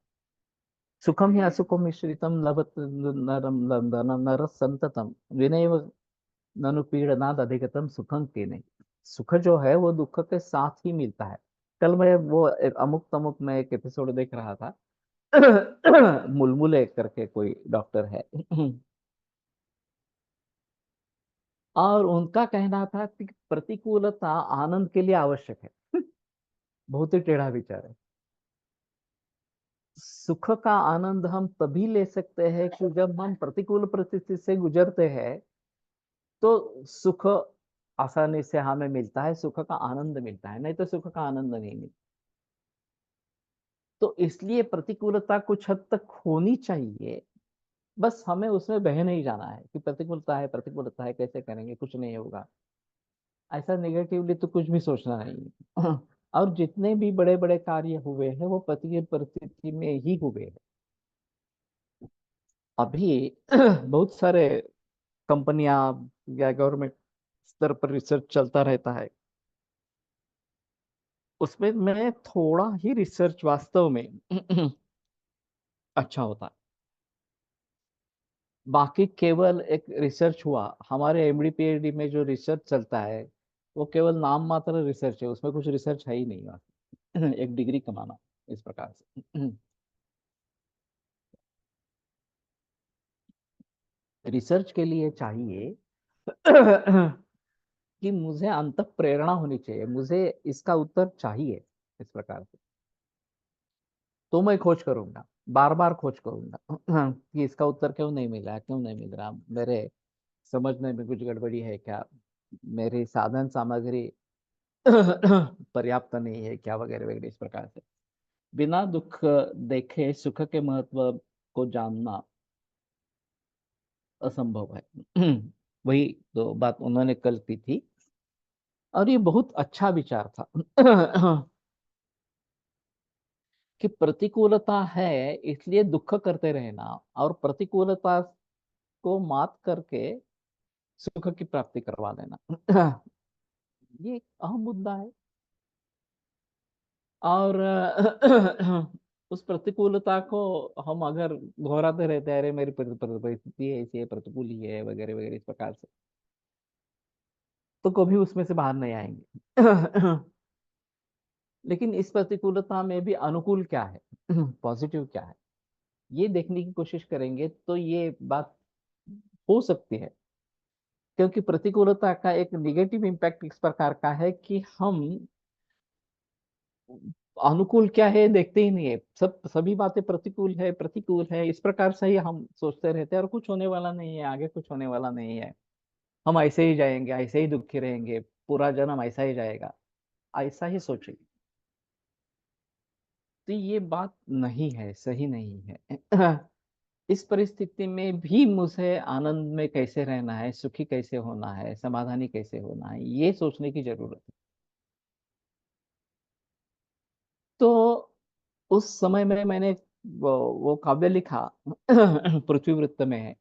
सुखम ही असुखम मिश्रितम लभत नरम नर संततम विनय ननु पीड़नाद अधिगतम सुखम के नहीं। सुख जो है वो दुख के साथ ही मिलता है। कल मैं वो एक अमुक तमुक में एक एपिसोड देख रहा था मुलमुले करके कोई डॉक्टर है और उनका कहना था कि प्रतिकूलता आनंद के लिए आवश्यक है बहुत ही टेढ़ा विचार है। सुख का आनंद हम तभी ले सकते हैं कि जब हम प्रतिकूल परिस्थिति से गुजरते हैं, तो सुख आसानी से हमें मिलता है, सुख का आनंद मिलता है, नहीं तो सुख का आनंद नहीं मिलता। तो इसलिए प्रतिकूलता कुछ हद तक होनी चाहिए, बस हमें उसमें बह नहीं जाना है कि प्रतिकूलता है, प्रतिकूलता है, कैसे करेंगे, कुछ नहीं होगा। ऐसा नेगेटिवली तो कुछ भी सोचना नहीं है और जितने भी बड़े बड़े कार्य हुए हैं वो प्रतिकूल परिस्थिति में ही हुए हैं। अभी बहुत सारे कंपनियां या गवर्नमेंट स्तर पर रिसर्च चलता रहता है, उसमें मैं थोड़ा ही रिसर्च वास्तव में अच्छा होता है। बाकी केवल एक रिसर्च हुआ, हमारे एमडी पीएचडी में जो रिसर्च चलता है वो केवल नाम मात्र रिसर्च है, उसमें कुछ रिसर्च है ही नहीं वास्तव एक डिग्री कमाना इस प्रकार से रिसर्च के लिए चाहिए कि मुझे अंत प्रेरणा होनी चाहिए, मुझे इसका उत्तर चाहिए इस प्रकार से। तो मैं खोज करूंगा, बार बार खोज करूंगा कि इसका उत्तर क्यों नहीं मिला, क्यों नहीं मिल रहा, मेरे समझने में कुछ गड़बड़ी है क्या, मेरी साधन सामग्री पर्याप्त नहीं है क्या, वगैरह वगैरह इस प्रकार से। बिना दुख देखे सुख के महत्व को जानना असंभव है। वही तो बात उन्होंने कल की थी, और ये बहुत अच्छा विचार था। कि प्रतिकूलता है इसलिए दुख करते रहना, और प्रतिकूलता को मात करके सुख की प्राप्ति करवा लेना। ये एक अहम मुद्दा है। और उस प्रतिकूलता को हम अगर दोहराते रहते हैं, अरे मेरी परिस्थिति ऐसी है, प्रतिकूल ही है, वगैरह वगैरह इस प्रकार से, तो कभी उसमें से बाहर नहीं आएंगे। लेकिन इस प्रतिकूलता में भी अनुकूल क्या है, पॉजिटिव क्या है, ये देखने की कोशिश करेंगे तो ये बात हो सकती है। क्योंकि प्रतिकूलता का एक निगेटिव इम्पैक्ट इस प्रकार का है कि हम अनुकूल क्या है देखते ही नहीं है, सभी बातें प्रतिकूल है इस प्रकार से ही हम सोचते रहते हैं, और कुछ होने वाला नहीं है, आगे कुछ होने वाला नहीं है, हम ऐसे ही जाएंगे, ऐसे ही दुखी रहेंगे, पूरा जन्म ऐसा ही जाएगा, ऐसा ही सोचेंगे। तो ये बात नहीं है, सही नहीं है। इस परिस्थिति में भी मुझे आनंद में कैसे रहना है, सुखी कैसे होना है, समाधानी कैसे होना है, ये सोचने की जरूरत है। तो उस समय में मैंने वो काव्य लिखा। पृथ्वी वृत्त में है।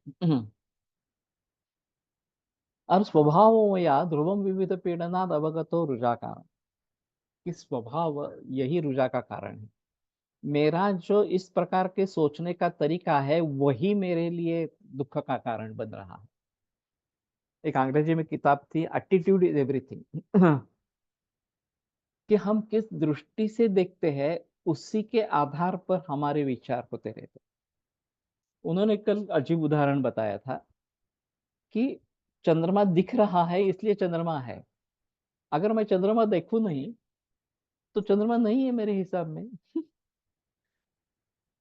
और स्वभाव या ध्रुवम विविध पीड़नाद अवगतो रुजा का, कि स्वभाव यही रुजा का कारण है। मेरा जो इस प्रकार के सोचने का तरीका है वही मेरे लिए दुख का कारण बन रहा है। एक अंग्रेजी में किताब थी, एटीट्यूड इज एवरीथिंग। कि हम किस दृष्टि से देखते हैं उसी के आधार पर हमारे विचार होते रहते। उन्होंने कल अजीब उदाहरण बताया था कि चंद्रमा दिख रहा है इसलिए चंद्रमा है, अगर मैं चंद्रमा देखूं नहीं तो चंद्रमा नहीं है मेरे हिसाब में।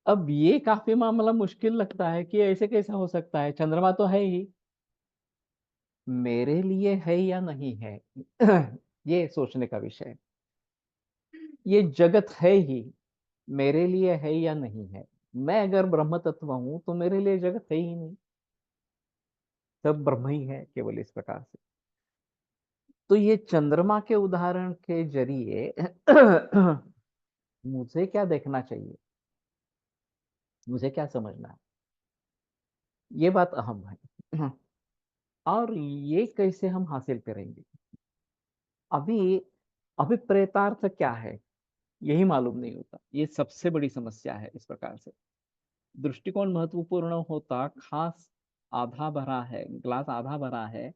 अब ये काफी मामला मुश्किल लगता है कि ऐसे कैसा हो सकता है, चंद्रमा तो है ही, मेरे लिए है या नहीं है। ये सोचने का विषय है। ये जगत है ही, मेरे लिए है या नहीं है। मैं अगर ब्रह्म तत्व हूं तो मेरे लिए जगत है ही नहीं, सब ब्रह्म ही है केवल, इस प्रकार से। तो ये चंद्रमा के उदाहरण के जरिए मुझे क्या देखना चाहिए, मुझे क्या समझना है, ये बात अहम है। और ये कैसे हम हासिल करेंगे, अभी अभिप्रेतार्थ क्या है यही मालूम नहीं होता। ये सबसे बड़ी समस्या है। इस प्रकार से दृष्टिकोण महत्वपूर्ण होता, खास आधा भरा है, ग्लास आधा भरा है,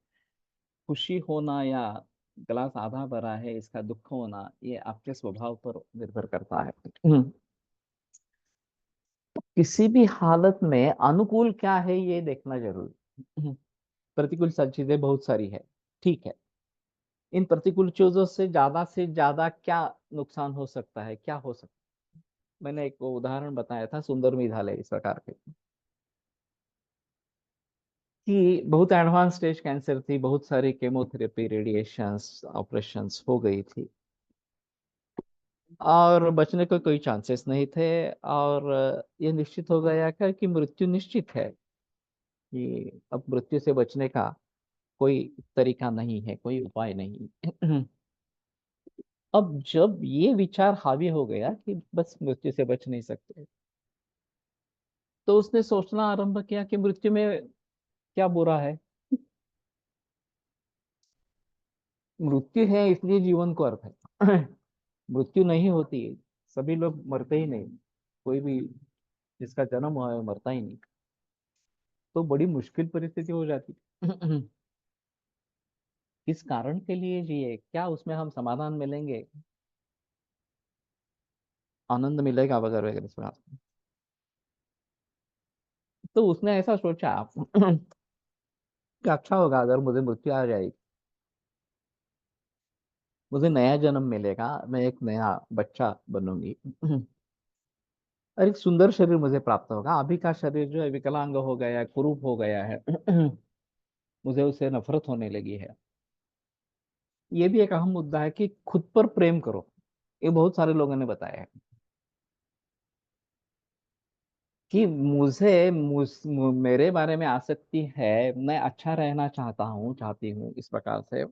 खुशी होना या ग्लास आधा भरा है इसका दुख होना, ये आपके स्वभाव पर निर्भर करता है। किसी भी हालत में अनुकूल क्या है ये देखना जरूरी। प्रतिकूल चीजें बहुत सारी है, ठीक है। इन प्रतिकूल चीजों से ज्यादा क्या नुकसान हो सकता है, क्या हो सकता है। मैंने एक उदाहरण बताया था, सुंदर मेघालय इस प्रकार के, कि बहुत एडवांस स्टेज कैंसर थी, बहुत सारी केमोथेरेपी, रेडिएशंस, ऑपरेशंस हो गई थी, और बचने के कोई चांसेस नहीं थे। और ये निश्चित हो गया कि मृत्यु निश्चित है, कि अब मृत्यु से बचने का कोई तरीका नहीं है, कोई उपाय नहीं। अब जब ये विचार हावी हो गया कि बस मृत्यु से बच नहीं सकते, तो उसने सोचना आरंभ किया कि मृत्यु में क्या बुरा है। मृत्यु है इसलिए जीवन को अर्थ है। मृत्यु नहीं होती, सभी लोग मरते ही नहीं, कोई भी जिसका जन्म हुआ है वो मरता ही नहीं, तो बड़ी मुश्किल परिस्थिति हो जाती। किस कारण के लिए जिए, क्या उसमें हम समाधान मिलेंगे, आनंद मिलेगा वगैरह वगैरह इस बात। तो उसने ऐसा सोचा कि अच्छा होगा अगर मुझे मृत्यु आ जाएगी, मुझे नया जन्म मिलेगा, मैं एक नया बच्चा बनूंगी। और एक सुंदर शरीर मुझे प्राप्त होगा। अभी का शरीर जो है विकलांग हो गया है, कुरूप हो गया है। मुझे उससे नफरत होने लगी है। ये भी एक अहम मुद्दा है कि खुद पर प्रेम करो। ये बहुत सारे लोगों ने बताया है कि मेरे बारे में आसक्ति है, मैं अच्छा रहना चाहता हूँ, चाहती हूँ इस प्रकार से,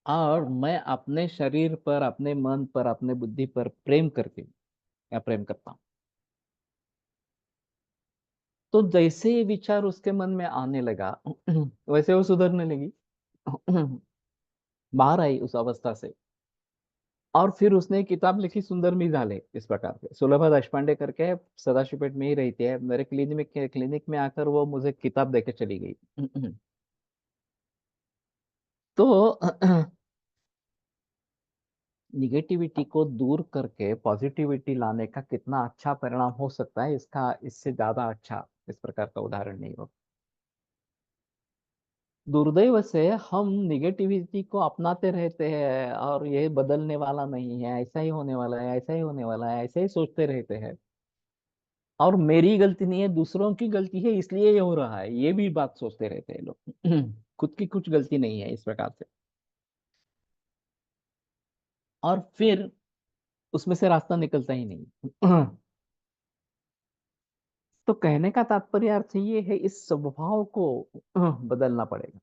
और मैं अपने शरीर पर, अपने मन पर, अपने बुद्धि पर प्रेम करती हूँ या प्रेम करता हूँ। तो जैसे ये विचार उसके मन में आने लगा वैसे वो सुधरने लगी। बाहर आई उस अवस्था से। और फिर उसने एक किताब लिखी, सुंदर मिसालें, इस प्रकार से, सुलभा देशपांडे करके, सदाशिवपेट में ही रहती है, मेरे क्लिनिक में आकर वो मुझे किताब देके चली गई। तो निगेटिविटी को दूर करके पॉजिटिविटी लाने का कितना अच्छा परिणाम हो सकता है, इसका इससे ज्यादा अच्छा इस प्रकार का उदाहरण नहीं हो। दुर्दैव से हम निगेटिविटी को अपनाते रहते हैं और ये बदलने वाला नहीं है, ऐसा ही होने वाला है, ऐसा ही होने वाला है, ऐसे ही सोचते रहते हैं। और मेरी गलती नहीं है, दूसरों की गलती है, इसलिए ये हो रहा है, ये भी बात सोचते रहते हैं लोग। खुद की कुछ गलती नहीं है इस प्रकार से। और फिर उसमें से रास्ता निकलता ही नहीं। तो कहने का तात्पर्य अर्थ ये है, इस स्वभाव को बदलना पड़ेगा।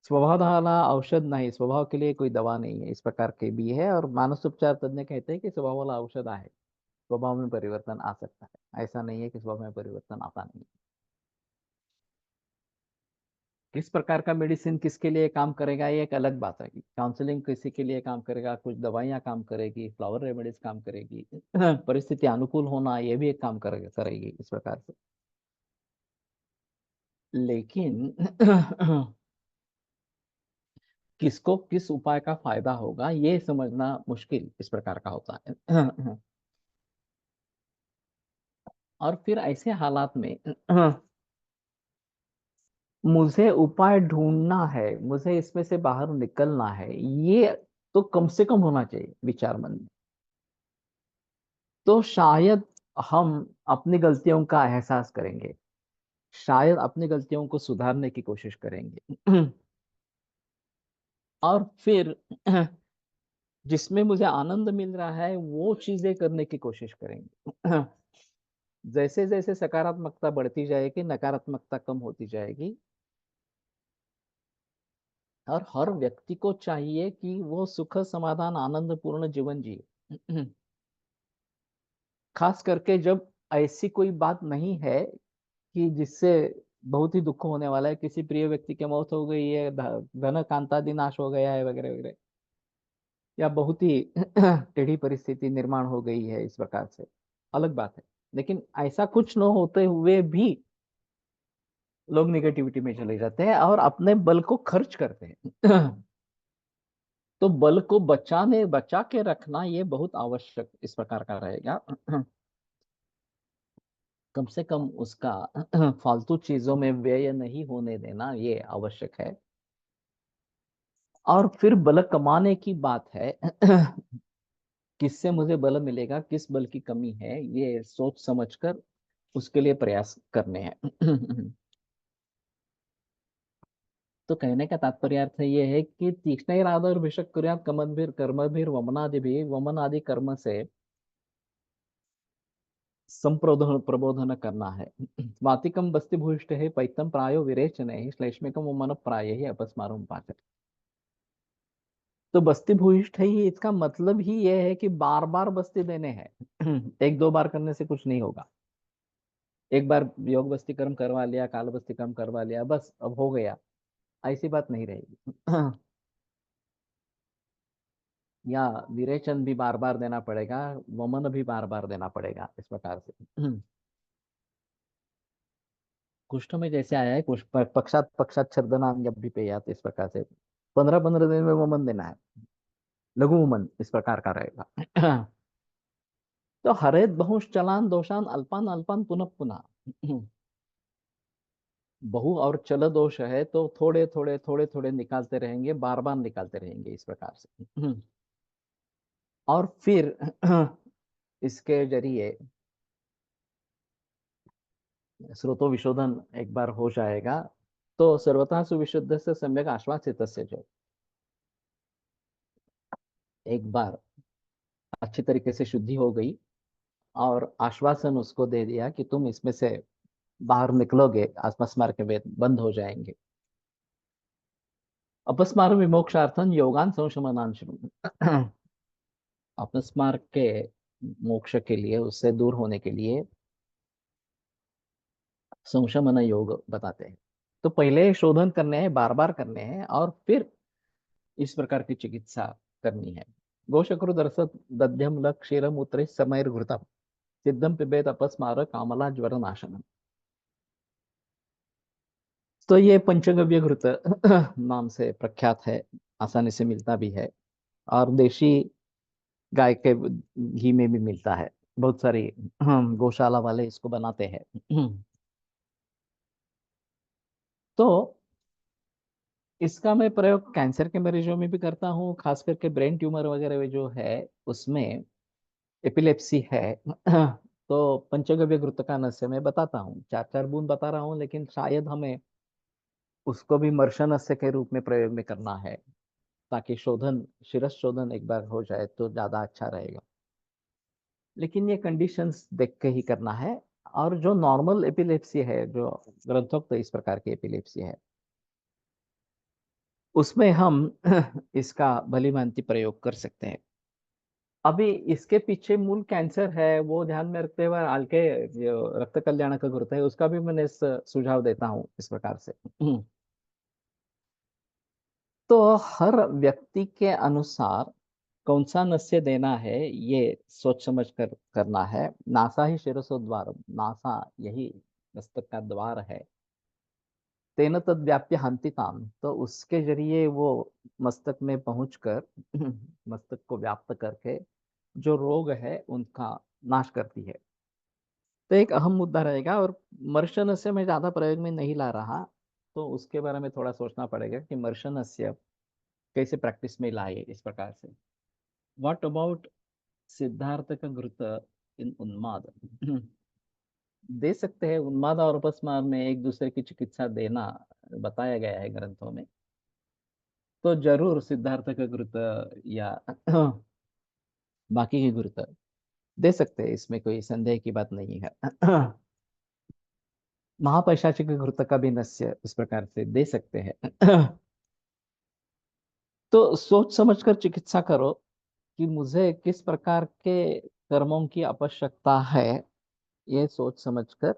स्वभाव वाला औषध नहीं, स्वभाव के लिए कोई दवा नहीं है, इस प्रकार के भी है। और मानस उपचार तज्ञ कहते हैं कि स्वभाव वाला औषध है, स्वभाव में परिवर्तन आ सकता है, ऐसा नहीं है कि स्वभाव में परिवर्तन आता नहीं। किस प्रकार का मेडिसिन किसके लिए काम करेगा ये एक अलग बात है। काउंसलिंग किसी के लिए काम करेगा, कुछ दवाइयाँ काम करेगी, फ्लावर रेमेडीज काम करेगी, परिस्थिति अनुकूल होना ये भी एक काम करेगी इस प्रकार से। लेकिन किसको किस उपाय का फायदा होगा ये समझना मुश्किल इस प्रकार का होता है। और फिर ऐसे हालात में मुझे उपाय ढूंढना है, मुझे इसमें से बाहर निकलना है, ये तो कम से कम होना चाहिए विचार मन में। तो शायद हम अपनी गलतियों का एहसास करेंगे, शायद अपनी गलतियों को सुधारने की कोशिश करेंगे। और फिर जिसमें मुझे आनंद मिल रहा है वो चीजें करने की कोशिश करेंगे। जैसे जैसे सकारात्मकता बढ़ती जाएगी, नकारात्मकता कम होती जाएगी। और हर व्यक्ति को चाहिए कि वो सुख समाधान आनंद पूर्ण जीवन जिए। खास करके जब ऐसी कोई बात नहीं है कि जिससे बहुत ही दुख होने वाला है, किसी प्रिय व्यक्ति की मौत हो गई है, धन कांतादि नाश हो गया है वगैरह वगैरह, या बहुत ही टेढ़ी परिस्थिति निर्माण हो गई है इस प्रकार से, अलग बात है। लेकिन ऐसा कुछ न होते हुए भी लोग निगेटिविटी में चले जाते हैं और अपने बल को खर्च करते हैं। तो बल को बचा के रखना ये बहुत आवश्यक इस प्रकार का रहेगा। कम से कम उसका फालतू चीजों में व्यय नहीं होने देना ये आवश्यक है। और फिर बल कमाने की बात है। किससे मुझे बल मिलेगा, किस बल की कमी है, ये सोच समझकर उसके लिए प्रयास करने हैं। तो कहने का तात्पर्य अर्थ ये है कि तीक्ष्ण इरादा और भिषक क्रियात कर्मभिर वमनादि भी, वमन आदि कर्म से संप्रबोधन प्रबोधन करना है। वातिकम बस्ति भूष्ट है पैतम प्रायो विरेचन है श्लेष्मिकम मन प्राय ही अपस्मारम पाचक। तो बस्ती भूयिष्ठ है ही, इसका मतलब ही यह है कि बार बार बस्ती देने हैं। एक दो बार करने से कुछ नहीं होगा। एक बार योग बस्ती कर्म करवा लिया, काल बस्ती कर्म करवा लिया, बस अब हो गया, ऐसी बात नहीं रहेगी। या विरेचन भी बार बार देना पड़ेगा, वमन भी बार बार देना पड़ेगा इस प्रकार से। कुष्ठ में जैसे आया है, कुष्ठ पक्षात पक्षात छर्दनान जब भी पेयात, इस प्रकार से 15-15 दिन में वमन देना है, लघु वमन इस प्रकार का रहेगा। तो हरेत बहुश चलान दोषान अल्पान अल्पान पुनः पुनः। बहु और चल दोष है तो थोड़े थोड़े थोड़े थोड़े निकालते रहेंगे, बार बार निकालते रहेंगे इस प्रकार से। और फिर इसके जरिए स्रोतो विशोधन एक बार हो जाएगा, तो सर्वथा सुविशुद्ध से सम्यक आश्वासित से जो एक बार अच्छी तरीके से शुद्धि हो गई और आश्वासन उसको दे दिया कि तुम इसमें से बाहर निकलोगे, अपस्मार के वेद बंद हो जाएंगे। अपस्मार विमोक्षार्थम योगान संशमनान अपस्मार के मोक्ष के लिए, उससे दूर होने के लिए संशमन योग बताते हैं। तो पहले शोधन करने हैं, बार बार करने हैं, और फिर इस प्रकार की चिकित्सा करनी है। गोशक्रु दरसत दध्यम लक क्षीरम उत्तरे समय घृतम सिद्धम पिबेत अपस्मार कामला ज्वर नाशनम। तो ये पंचगव्य घृत नाम से प्रख्यात है, आसानी से मिलता भी है, और देशी गाय के घी में भी मिलता है। बहुत सारी गौशाला वाले इसको बनाते हैं। तो इसका मैं प्रयोग कैंसर के मरीजों में भी करता हूँ, खास करके ब्रेन ट्यूमर वगैरह जो है उसमें, एपिलेप्सी है। तो पंचगव्य घृत का नस्य मैं बताता हूँ, चार चार बूंद बता रहा हूँ, लेकिन शायद हमें उसको भी मर्शनस्य के रूप में प्रयोग में करना है, ताकि शोधन, शिरस शोधन एक बार हो जाए तो ज्यादा अच्छा रहेगा। लेकिन ये कंडीशंस देख के ही करना है। और जो नॉर्मल एपिलेप्सी है, जो ग्रंथोक्त इस प्रकार की एपिलेप्सी है, उसमें हम इसका भलीभांति प्रयोग कर सकते हैं। अभी इसके पीछे मूल कैंसर है वो ध्यान में रखते हुए हल्के जो रक्त कल्याण का गुरुत्व है उसका भी मैंने सुझाव देता हूँ इस प्रकार से। तो हर व्यक्ति के अनुसार कौन सा नस्य देना है ये सोच समझ कर करना है। नासा ही शिरसोद्वार, नासा यही मस्तक का द्वार है। तेन तद व्याप्य हंति काम, तो उसके जरिए वो मस्तक में पहुंचकर मस्तक को व्याप्त करके जो रोग है उनका नाश करती है। तो एक अहम मुद्दा रहेगा, और मर्शनस्य में ज्यादा प्रयोग में नहीं ला रहा, तो उसके बारे में थोड़ा सोचना पड़ेगा कि मर्शनस्य कैसे प्रैक्टिस में लाए इस प्रकार से। व्हाट अबाउट सिद्धार्थ का घृत इन उन्माद? दे सकते हैं, उन्माद और अपस्मार में एक दूसरे की चिकित्सा देना बताया गया है ग्रंथों में। तो जरूर सिद्धार्थ का घृत या बाकी के घृत दे सकते हैं, इसमें कोई संदेह की बात नहीं है। महापैशाचिक घृत का भी नस्य इस प्रकार से दे सकते हैं। तो सोच समझकर चिकित्सा करो कि मुझे किस प्रकार के कर्मों की आवश्यकता है, ये सोच समझकर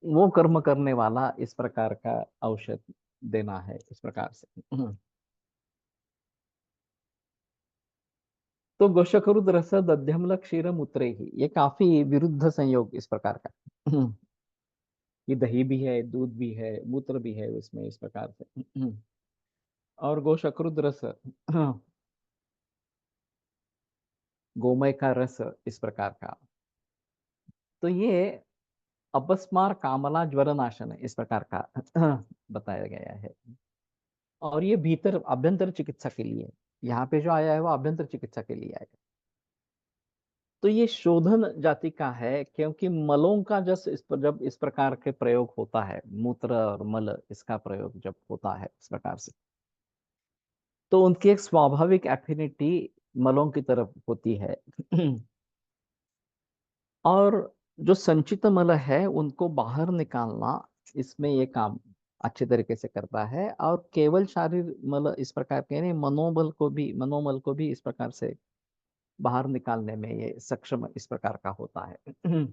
वो कर्म करने वाला इस प्रकार का औषध देना है इस प्रकार से। तो गोशकृत रस दध्यमल क्षीरम उतरे ही, ये काफी विरुद्ध संयोग इस प्रकार का। ये दही भी है, दूध भी है, मूत्र भी है उसमें इस प्रकार से। और गोशकृत रस, गोमय का रस इस प्रकार का। तो ये अपस्मार कामला ज्वर नाशन इस प्रकार का बताया गया है। और ये भीतर अभ्यंतर चिकित्सा के लिए, यहाँ पे जो आया है वो अभ्यंतर चिकित्सा के लिए आया। तो ये शोधन जाति का है, क्योंकि मलों का जब इस प्रकार के प्रयोग होता है, मूत्र और मल इसका प्रयोग जब होता है इस प्रकार से, तो उनकी एक स्वाभाविक एफिनिटी मलों की तरफ होती है। और जो संचित मल है उनको बाहर निकालना, इसमें ये काम अच्छे तरीके से करता है। और केवल शारीर मल इस प्रकार के नहीं, मनोमल को भी इस प्रकार से बाहर निकालने में ये सक्षम इस प्रकार का होता है।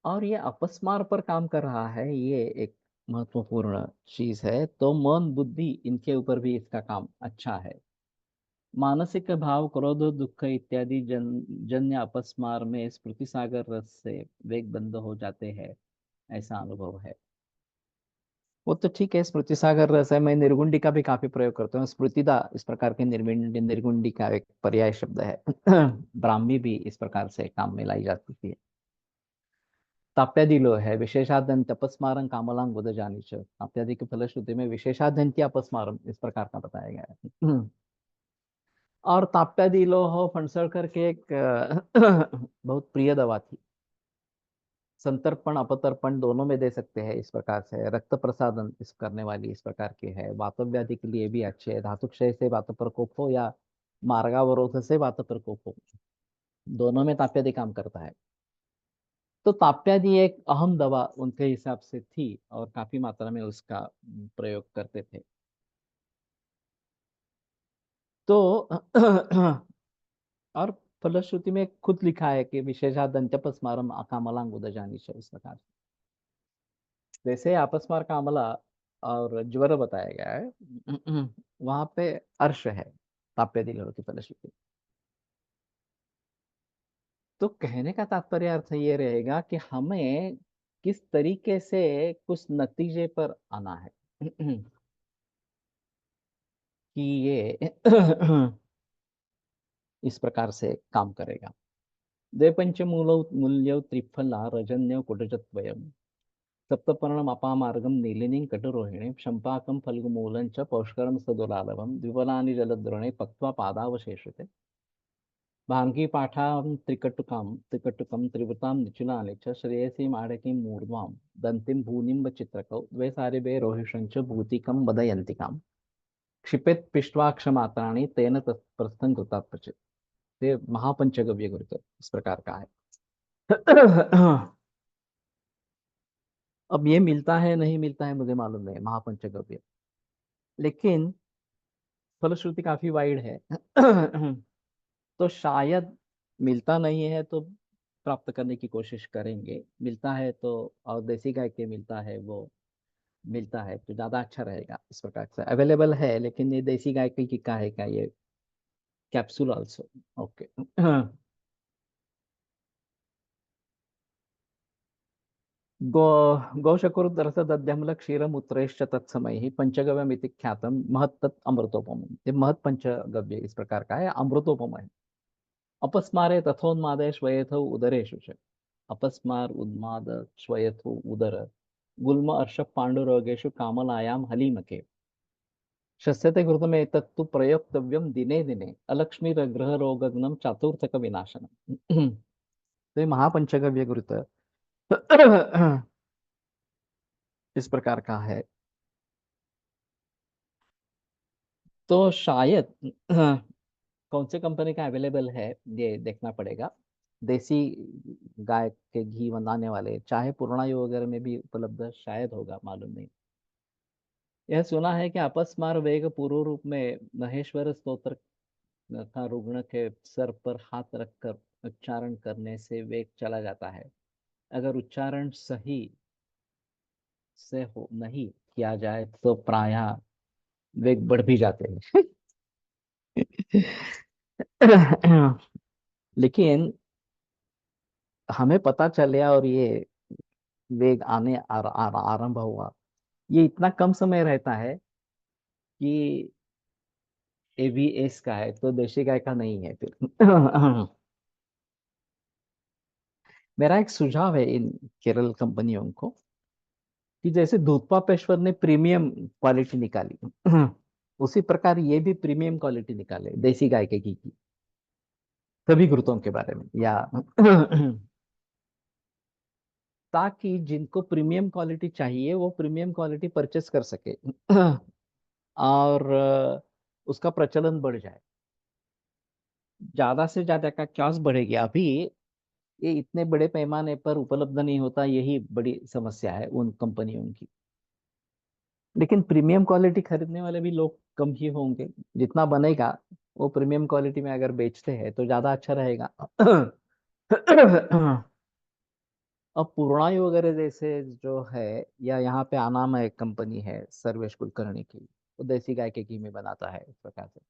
और ये अपस्मार पर काम कर रहा है, ये एक महत्वपूर्ण चीज है। तो मन बुद्धि इनके ऊपर भी इसका काम अच्छा है। मानसिक भाव, क्रोध, दुख इत्यादि जन्य अपस्मार में स्मृति सागर रस से वेग बंद हो जाते हैं, ऐसा अनुभव है। वो तो ठीक है, स्मृति सागर रस है। मैं निर्गुंडी का भी काफी प्रयोग करता हूँ, स्मृतिदा इस प्रकार के निर्गुंडी निर्गुंडी का एक पर्याय शब्द है। ब्राह्मी भी इस प्रकार से काम में लाई जाती है। ताप्यादिलो है विशेषाद्यंत अपस्मारं कामलांग बुध जानी च, ताप्यादि की फलश्रुति में विशेषाद्यंती अपस्मारम इस प्रकार का बताया गया है। और ताप्यादिलो हो फणसलकर के एक बहुत प्रिय दवा थी। संतर्पण अपतर्पण दोनों में दे सकते हैं। इस प्रकार से रक्त प्रसादन इस करने वाली इस प्रकार की है। वातव्याधि के लिए भी अच्छे है। धातु क्षय से वात प्रकोप हो या मार्गावरोध से वात प्रकोप हो, दोनों में ताप्यादि काम करता है। तो ताप्यादि एक अहम दवा उनके हिसाब से थी और काफी मात्रा में उसका प्रयोग करते थे। तो और फलश्रुति में खुद लिखा है कि विशेषा दंत्यपस्मारम कामलांग उदजानी इस प्रकार से। जैसे अपस्मार कामला और ज्वर बताया गया है, वहां पे अर्श है ताप्यादि लहरों की फलश्रुति। तो कहने का तात्पर्य अर्थ ये रहेगा कि हमें किस तरीके से कुछ नतीजे पर आना है कि ये इस प्रकार से काम करेगा। द्वे मूल मूल्य त्रिफला रजन्य कुटजत्वयम् सप्तपर्णम अपामार्गम नीलिनीं कटुरोहिणी शंपाकम फल्गुमूलं च पौष्करम सदुलालभम द्विबलानि जलद्रोणे पक्त्वा पादावशेषते भांगी पाठां त्रिकटुकम त्रिवृतां निचुलानि च श्रेयसी माडकीं मूर्ध्वां दंतिं भूनिम्ब चित्रकौ द्वे सारिभे रोहिषं च भूतिकं वदयन्तिकाम् क्षिपेत पिष्ट्वाक्षमात्राणि तेन तत्प्रस्थं कृतात्मचित। ये महापंचगव्य गुरुत्व इस प्रकार का है। अब ये मिलता है नहीं मिलता है मुझे मालूम नहीं, महापंचगव्य, लेकिन फलश्रुति काफी वाइड है। तो शायद मिलता नहीं है तो प्राप्त करने की कोशिश करेंगे, मिलता है तो और देसी गाय के मिलता है वो मिलता है तो ज्यादा अच्छा रहेगा। इस प्रकार से अवेलेबल है, लेकिन ये देसी गाय की का है क्या ये कैप्सूल आल्सो। ओके। गो गौशकुर्दरसदध्यमल क्षीरमूत्रेश्च तत्समय पंचगव्यमिति ख्यातम महत्तत् अमृतोपम। ये महत् पंचगव्य इस प्रकार का है, अमृतोपम है। अपस्मारे तथोन्मादे श्वयथो उदरेषु च। अपस्मार उन्माद श्वयथो उदर गुल्म अर्ष पांडुरोगेषु कामलायाम हलीमके शस्यते घृतमे तत्तु प्रयोक्तव्यम दिने दिने अलक्ष्मीरग्रह रोगग्नम चातुर्थक विनाशनम। तो ये महापंचगव्य घृत इस प्रकार का है। तो शायद कौन से कंपनी का अवेलेबल है ये देखना पड़ेगा। देसी गाय के घी बनाने वाले चाहे पूर्णायु वगैरह में भी उपलब्ध शायद होगा, मालूम नहीं। यह सुना है कि अपस्मार वेग पूर्व रूप में महेश्वर स्तोत्र का रुग्ण के सर पर हाथ रखकर उच्चारण करने से वेग चला जाता है। अगर उच्चारण सही से हो नहीं किया जाए तो प्रायः वेग बढ़ भी जाते हैं। लेकिन हमें पता चला और ये वेग आने आरंभ हुआ, ये इतना कम समय रहता है कि एवीएस का है तो देशी गाय का नहीं है फिर। मेरा एक सुझाव है इन केरल कंपनियों को कि जैसे दूधपापेश्वर ने प्रीमियम क्वालिटी निकाली, उसी प्रकार ये भी प्रीमियम क्वालिटी निकाले देसी गाय के घी की सभी घृतों के बारे में, या ताकि जिनको प्रीमियम क्वालिटी चाहिए वो प्रीमियम क्वालिटी परचेस कर सके और उसका प्रचलन बढ़ जाए। ज्यादा से ज्यादा का क्या बढ़ेगी। अभी ये इतने बड़े पैमाने पर उपलब्ध नहीं होता, यही बड़ी समस्या है उन कंपनियों की। लेकिन प्रीमियम क्वालिटी खरीदने वाले भी लोग कम ही होंगे। जितना बनेगा वो प्रीमियम क्वालिटी में अगर बेचते हैं तो ज्यादा अच्छा रहेगा। अब पूर्णायु वगैरह जैसे जो है, या यहाँ पे आनाम एक कंपनी है सर्वेश कुलकर्णी की, वो देसी गाय के घी में बनाता है इस प्रकार से।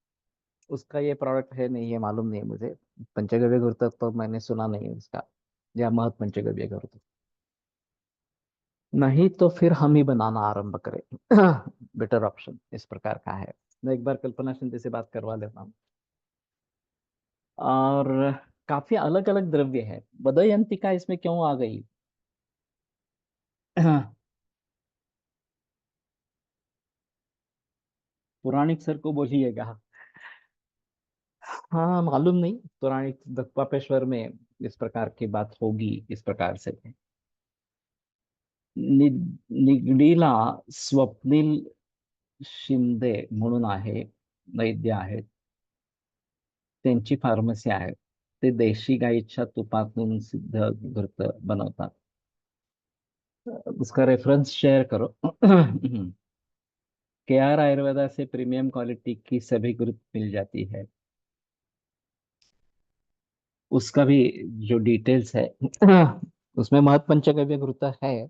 उसका ये प्रोडक्ट है नहीं है मालूम नहीं है मुझे। पंचगव्य घृत तो मैंने सुना नहीं है उसका, या महत पंचगव्य घृत। नहीं तो फिर हम ही बनाना आरंभ करें। बेटर ऑप्शन इस प्रकार का है। मैं एक बार कल्पना शिंदे से बात करवा लेता हूँ। और काफी अलग अलग द्रव्य है, बदयंतिका इसमें क्यों आ गई? पुराणिक सर को बोलिएगा। हाँ मालूम नहीं, पुराणिक दत्तापेश्वर में इस प्रकार की बात होगी इस प्रकार से। निगडीला स्वप्नील शिंदे म्हणून आहे, वैद्य आहेत. त्यांची फार्मसी आहे. ते देशी गाईच्या तुपातून सिद्ध घृत बनवतात. उसका रेफरेंस शेयर करो. KR आयुर्वेदा से प्रीमियम क्वालिटी की सभी घृत मिल जाती है. उसका भी जो डिटेल्स है उसमें महत पंचगव्य घृत है.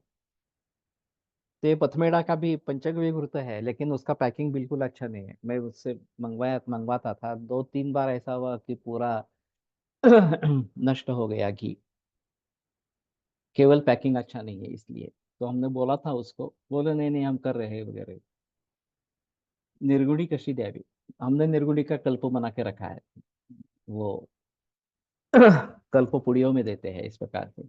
तो पथमेड़ा का भी पंचगव्य घृत है, लेकिन उसका पैकिंग बिल्कुल अच्छा नहीं है. मैं उससे मंगवाता था, 2-3 बार ऐसा हुआ कि पूरा नष्ट हो गया घी. केवल पैकिंग अच्छा नहीं है इसलिए. तो हमने बोला था उसको, बोले नहीं नहीं हम कर रहे हैं वगैरह. निर्गुणी कशी द्यावी. हमने निर्गुणी का कल्प बना के रखा है. वो कल्प पुड़ियों में देते हैं इस प्रकार से.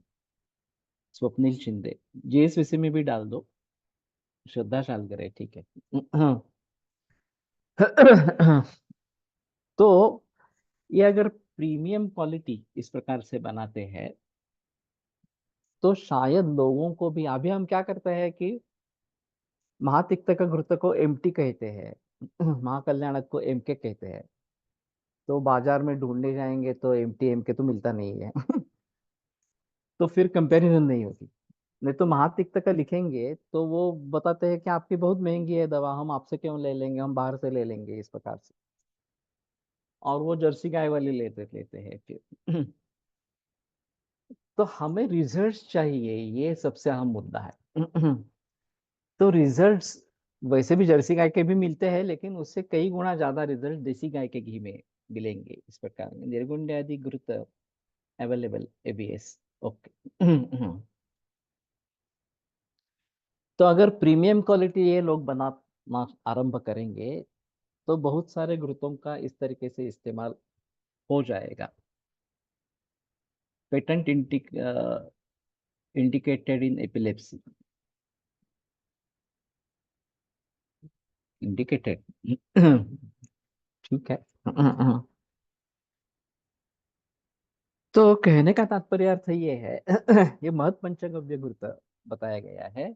स्वप्निल शिंदे. JSVC में भी डाल दो. श्रद्धा शालकर है, ठीक है. तो ये अगर प्रीमियम क्वालिटी इस प्रकार से बनाते हैं, तो शायद लोगों को भी. अभी हम क्या करते हैं कि महातिक्त का घृत को MT कहते हैं, महाकल्याणक को MK कहते हैं. तो बाजार में ढूंढने जाएंगे तो MT MK तो मिलता नहीं है. तो फिर कंपैरिजन नहीं होती. नहीं तो महातिक्त का लिखेंगे तो वो बताते हैं कि आपकी बहुत महंगी है दवा, हम आपसे क्यों ले लेंगे, हम बाहर से ले लेंगे इस प्रकार से. और वो जर्सी गाय वाली लेते लेते हैं फिर. तो हमें रिजल्ट्स चाहिए, ये सबसे अहम मुद्दा है. तो रिजल्ट्स वैसे भी जर्सी गाय के भी मिलते हैं, लेकिन उससे कई गुना ज्यादा रिजल्ट देसी गाय के घी में मिलेंगे. इस प्रकार निर्गुंडादि घृत अवेलेबल ABS. ओके. तो अगर प्रीमियम क्वालिटी ये लोग बनाना आरंभ करेंगे, तो बहुत सारे घृतों का इस तरीके से इस्तेमाल हो जाएगा. Patent indicated in epilepsy. Indicated. ठीक है. तो कहने का तात्पर्य अर्थ ये है. ये महत पंचगव्य घृत बताया गया है.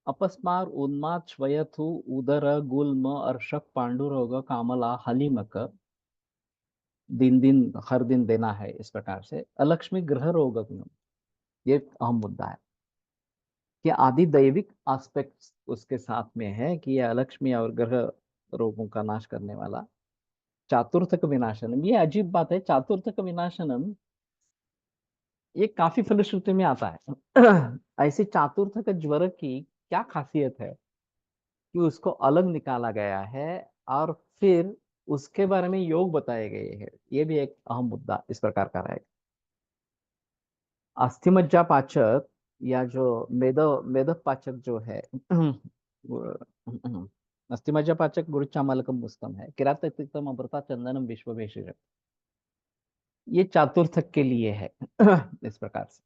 अपस्मार उन्माद श्वयथु उदर गुल्म अर्शक पांडुरोग कामला हलीमक. दिन दिन हर दिन देना है इस प्रकार से. अलक्ष्मी ग्रह रोग. ये अहम मुद्दा है कि आदि दैविक एस्पेक्ट्स उसके साथ में है कि ये अलक्ष्मी और ग्रह रोगों का नाश करने वाला. चातुर्थक विनाशनम, ये अजीब बात है. चातुर्थक विनाशनम ये काफी फलश्रुति में आता है. ऐसी चातुर्थक ज्वर की क्या खासियत है कि उसको अलग निकाला गया है, और फिर उसके बारे में योग बताए गए हैं. ये भी एक अहम मुद्दा इस प्रकार का रहेगा. अस्थिमज्जा पाचक या जो मेद पाचक जो है, वो- अस्थिमज्जा पाचक गुरुचामलकम मुस्तम है. किरातम अमृता चंदनम विश्व भेषज. ये चातुर्थक के लिए है. इस प्रकार से.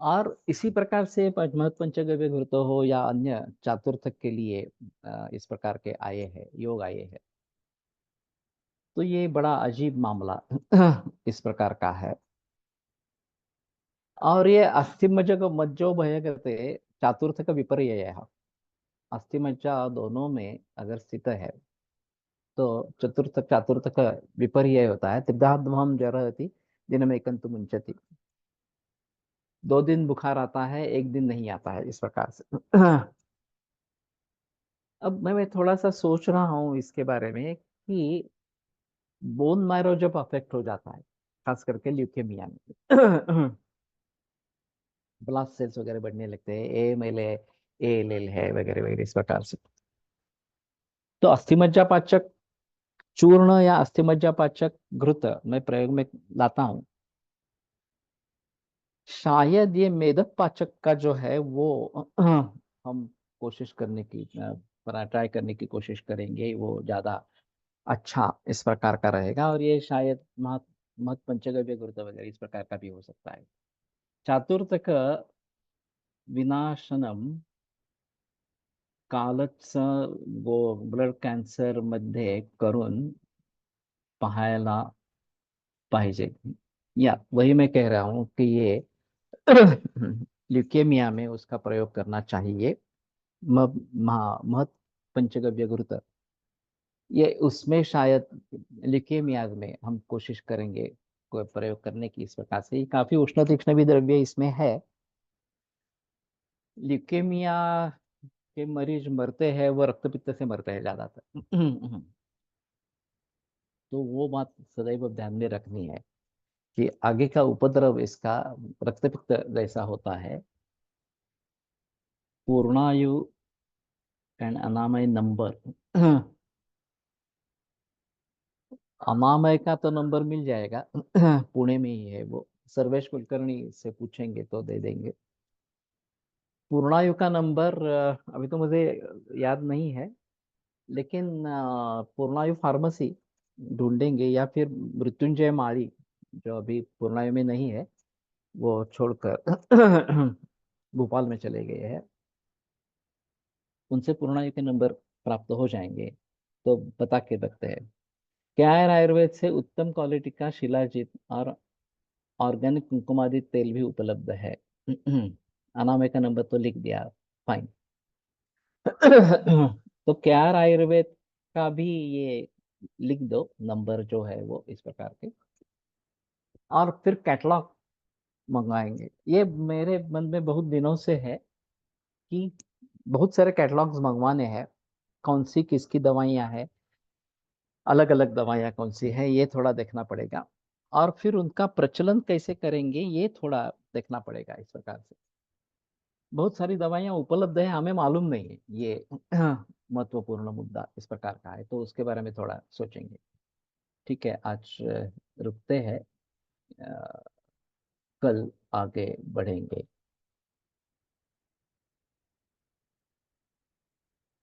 और इसी प्रकार से महत पंचगव्य घृत हो या अन्य चातुर्थक के लिए इस प्रकार के आए हैं, योग आए हैं. तो ये बड़ा अजीब मामला इस प्रकार का है. और ये अस्थिमज्जा मज्जो भय करते चातुर्थक विपर्य है. अस्थिमज्जा दोनों में अगर स्थित है, तो चतुर्थक चातुर्थक विपर्य होता है. त्रिधाध्वम जरहति दिन में एकंतु मुंचति. 2 दिन बुखार आता है, एक दिन नहीं आता है इस प्रकार से. अब मैं थोड़ा सा सोच रहा हूँ इसके बारे में कि बोन मैरो जब अफेक्ट हो जाता है, खास करके ल्यूकेमिया में, ब्लास्ट सेल्स वगैरह बढ़ने लगते हैं, AML है, ALL है वगैरह वगैरह इस प्रकार से. तो अस्थिमज्जा पाचक चूर्ण या अस्थिमज्जा पाचक घृत मैं प्रयोग में लाता हूँ. शायद ये मेदक पाचक का जो है वो हम कोशिश करने की ट्राई करने की कोशिश करेंगे, वो ज्यादा अच्छा इस प्रकार का रहेगा. और ये शायद मत मत पंचगव्य गुरुत्व वगैरह इस प्रकार का भी हो सकता है. चातुर्थक विनाशनम कालच वो ब्लड कॅन्सर मध्ये करून पाहायला पाहिजे. या वही मैं कह रहा हूँ कि ये ल्यूकेमिया में उसका प्रयोग करना चाहिए। महत पंचगव्य घृत, ये उसमें शायद ल्यूकेमिया में हम कोशिश करेंगे कोई प्रयोग करने की। इस प्रकार से ये काफी उष्ण तीक्ष्ण भी द्रव्य इसमें है। ल्यूकेमिया के मरीज मरते हैं वो रक्तपित्त से मरते हैं ज्यादातर। तो वो बात सदैव ध्यान में रखनी है कि आगे का उपद्रव इसका रक्तपित्त जैसा होता है। पूर्णायु एंड अनामय नंबर। अनामय का तो नंबर मिल जाएगा। पुणे में ही है वो, सर्वेश कुलकर्णी से पूछेंगे तो दे देंगे। पूर्णायु का नंबर अभी तो मुझे याद नहीं है, लेकिन पूर्णायु फार्मेसी ढूंढेंगे, या फिर मृत्युंजय माली जो अभी पूर्णायु में नहीं है, वो छोड़कर भोपाल में चले गए हैं, उनसे पूर्णायु के नंबर प्राप्त हो जाएंगे। तो बता के रखते हैं। क्या आयुर्वेद से उत्तम क्वालिटी का शिलाजीत और ऑर्गेनिक कुंकुमादि तेल भी उपलब्ध है। अनामे का नंबर तो लिख दिया। फाइन। तो क्या आयुर्वेद का भी ये लिख दो नंबर जो है वो इस प्रकार के, और फिर कैटलॉग मंगवाएंगे। ये मेरे मन में बहुत दिनों से है कि बहुत सारे कैटलॉग्स मंगवाने हैं, कौन सी किसकी दवाइयाँ हैं, अलग अलग दवाइयाँ कौन सी है, ये थोड़ा देखना पड़ेगा। और फिर उनका प्रचलन कैसे करेंगे ये थोड़ा देखना पड़ेगा। इस प्रकार से बहुत सारी दवाइयाँ उपलब्ध है, हमें मालूम नहीं है, ये महत्वपूर्ण मुद्दा इस प्रकार का है, तो उसके बारे में थोड़ा सोचेंगे। ठीक है, आज रुकते हैं। अ, कल आगे बढ़ेंगे।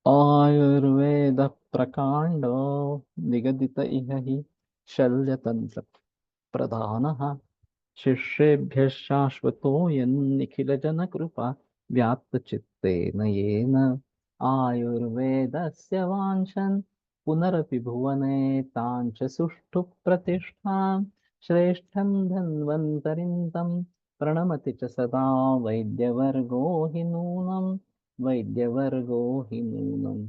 आयुर्वेद प्रकांडो निगदित इह हि शल्यतंत्र प्रधानः शिष्येभ्यः शाश्वतोऽयन्निखिलजनकृपा व्याप्तचित्तेन येन आयुर्वेदस्य वाञ्छन् पुनरपि भुवने तां च सुष्ठु प्रतिष्ठां श्रेष्ठं धन्वन्तरिं तं प्रणमति च सदा वैद्यवर्गो हि नूनं, वैद्यवर्गो हि नूनम्।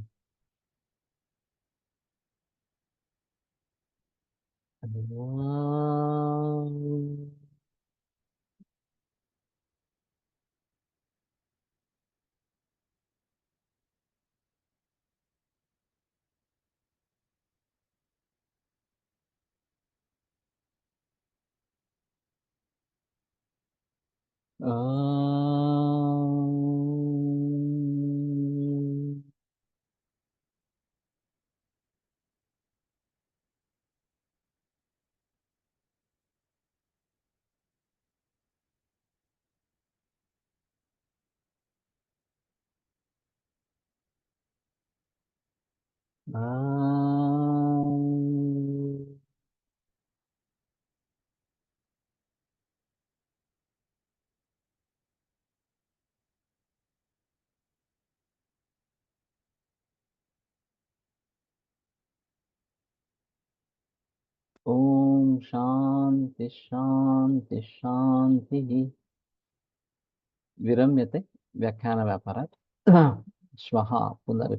ओम शांति शांति शांति। विरम्यते व्याख्यान व्यापारात्। श्वः पुनः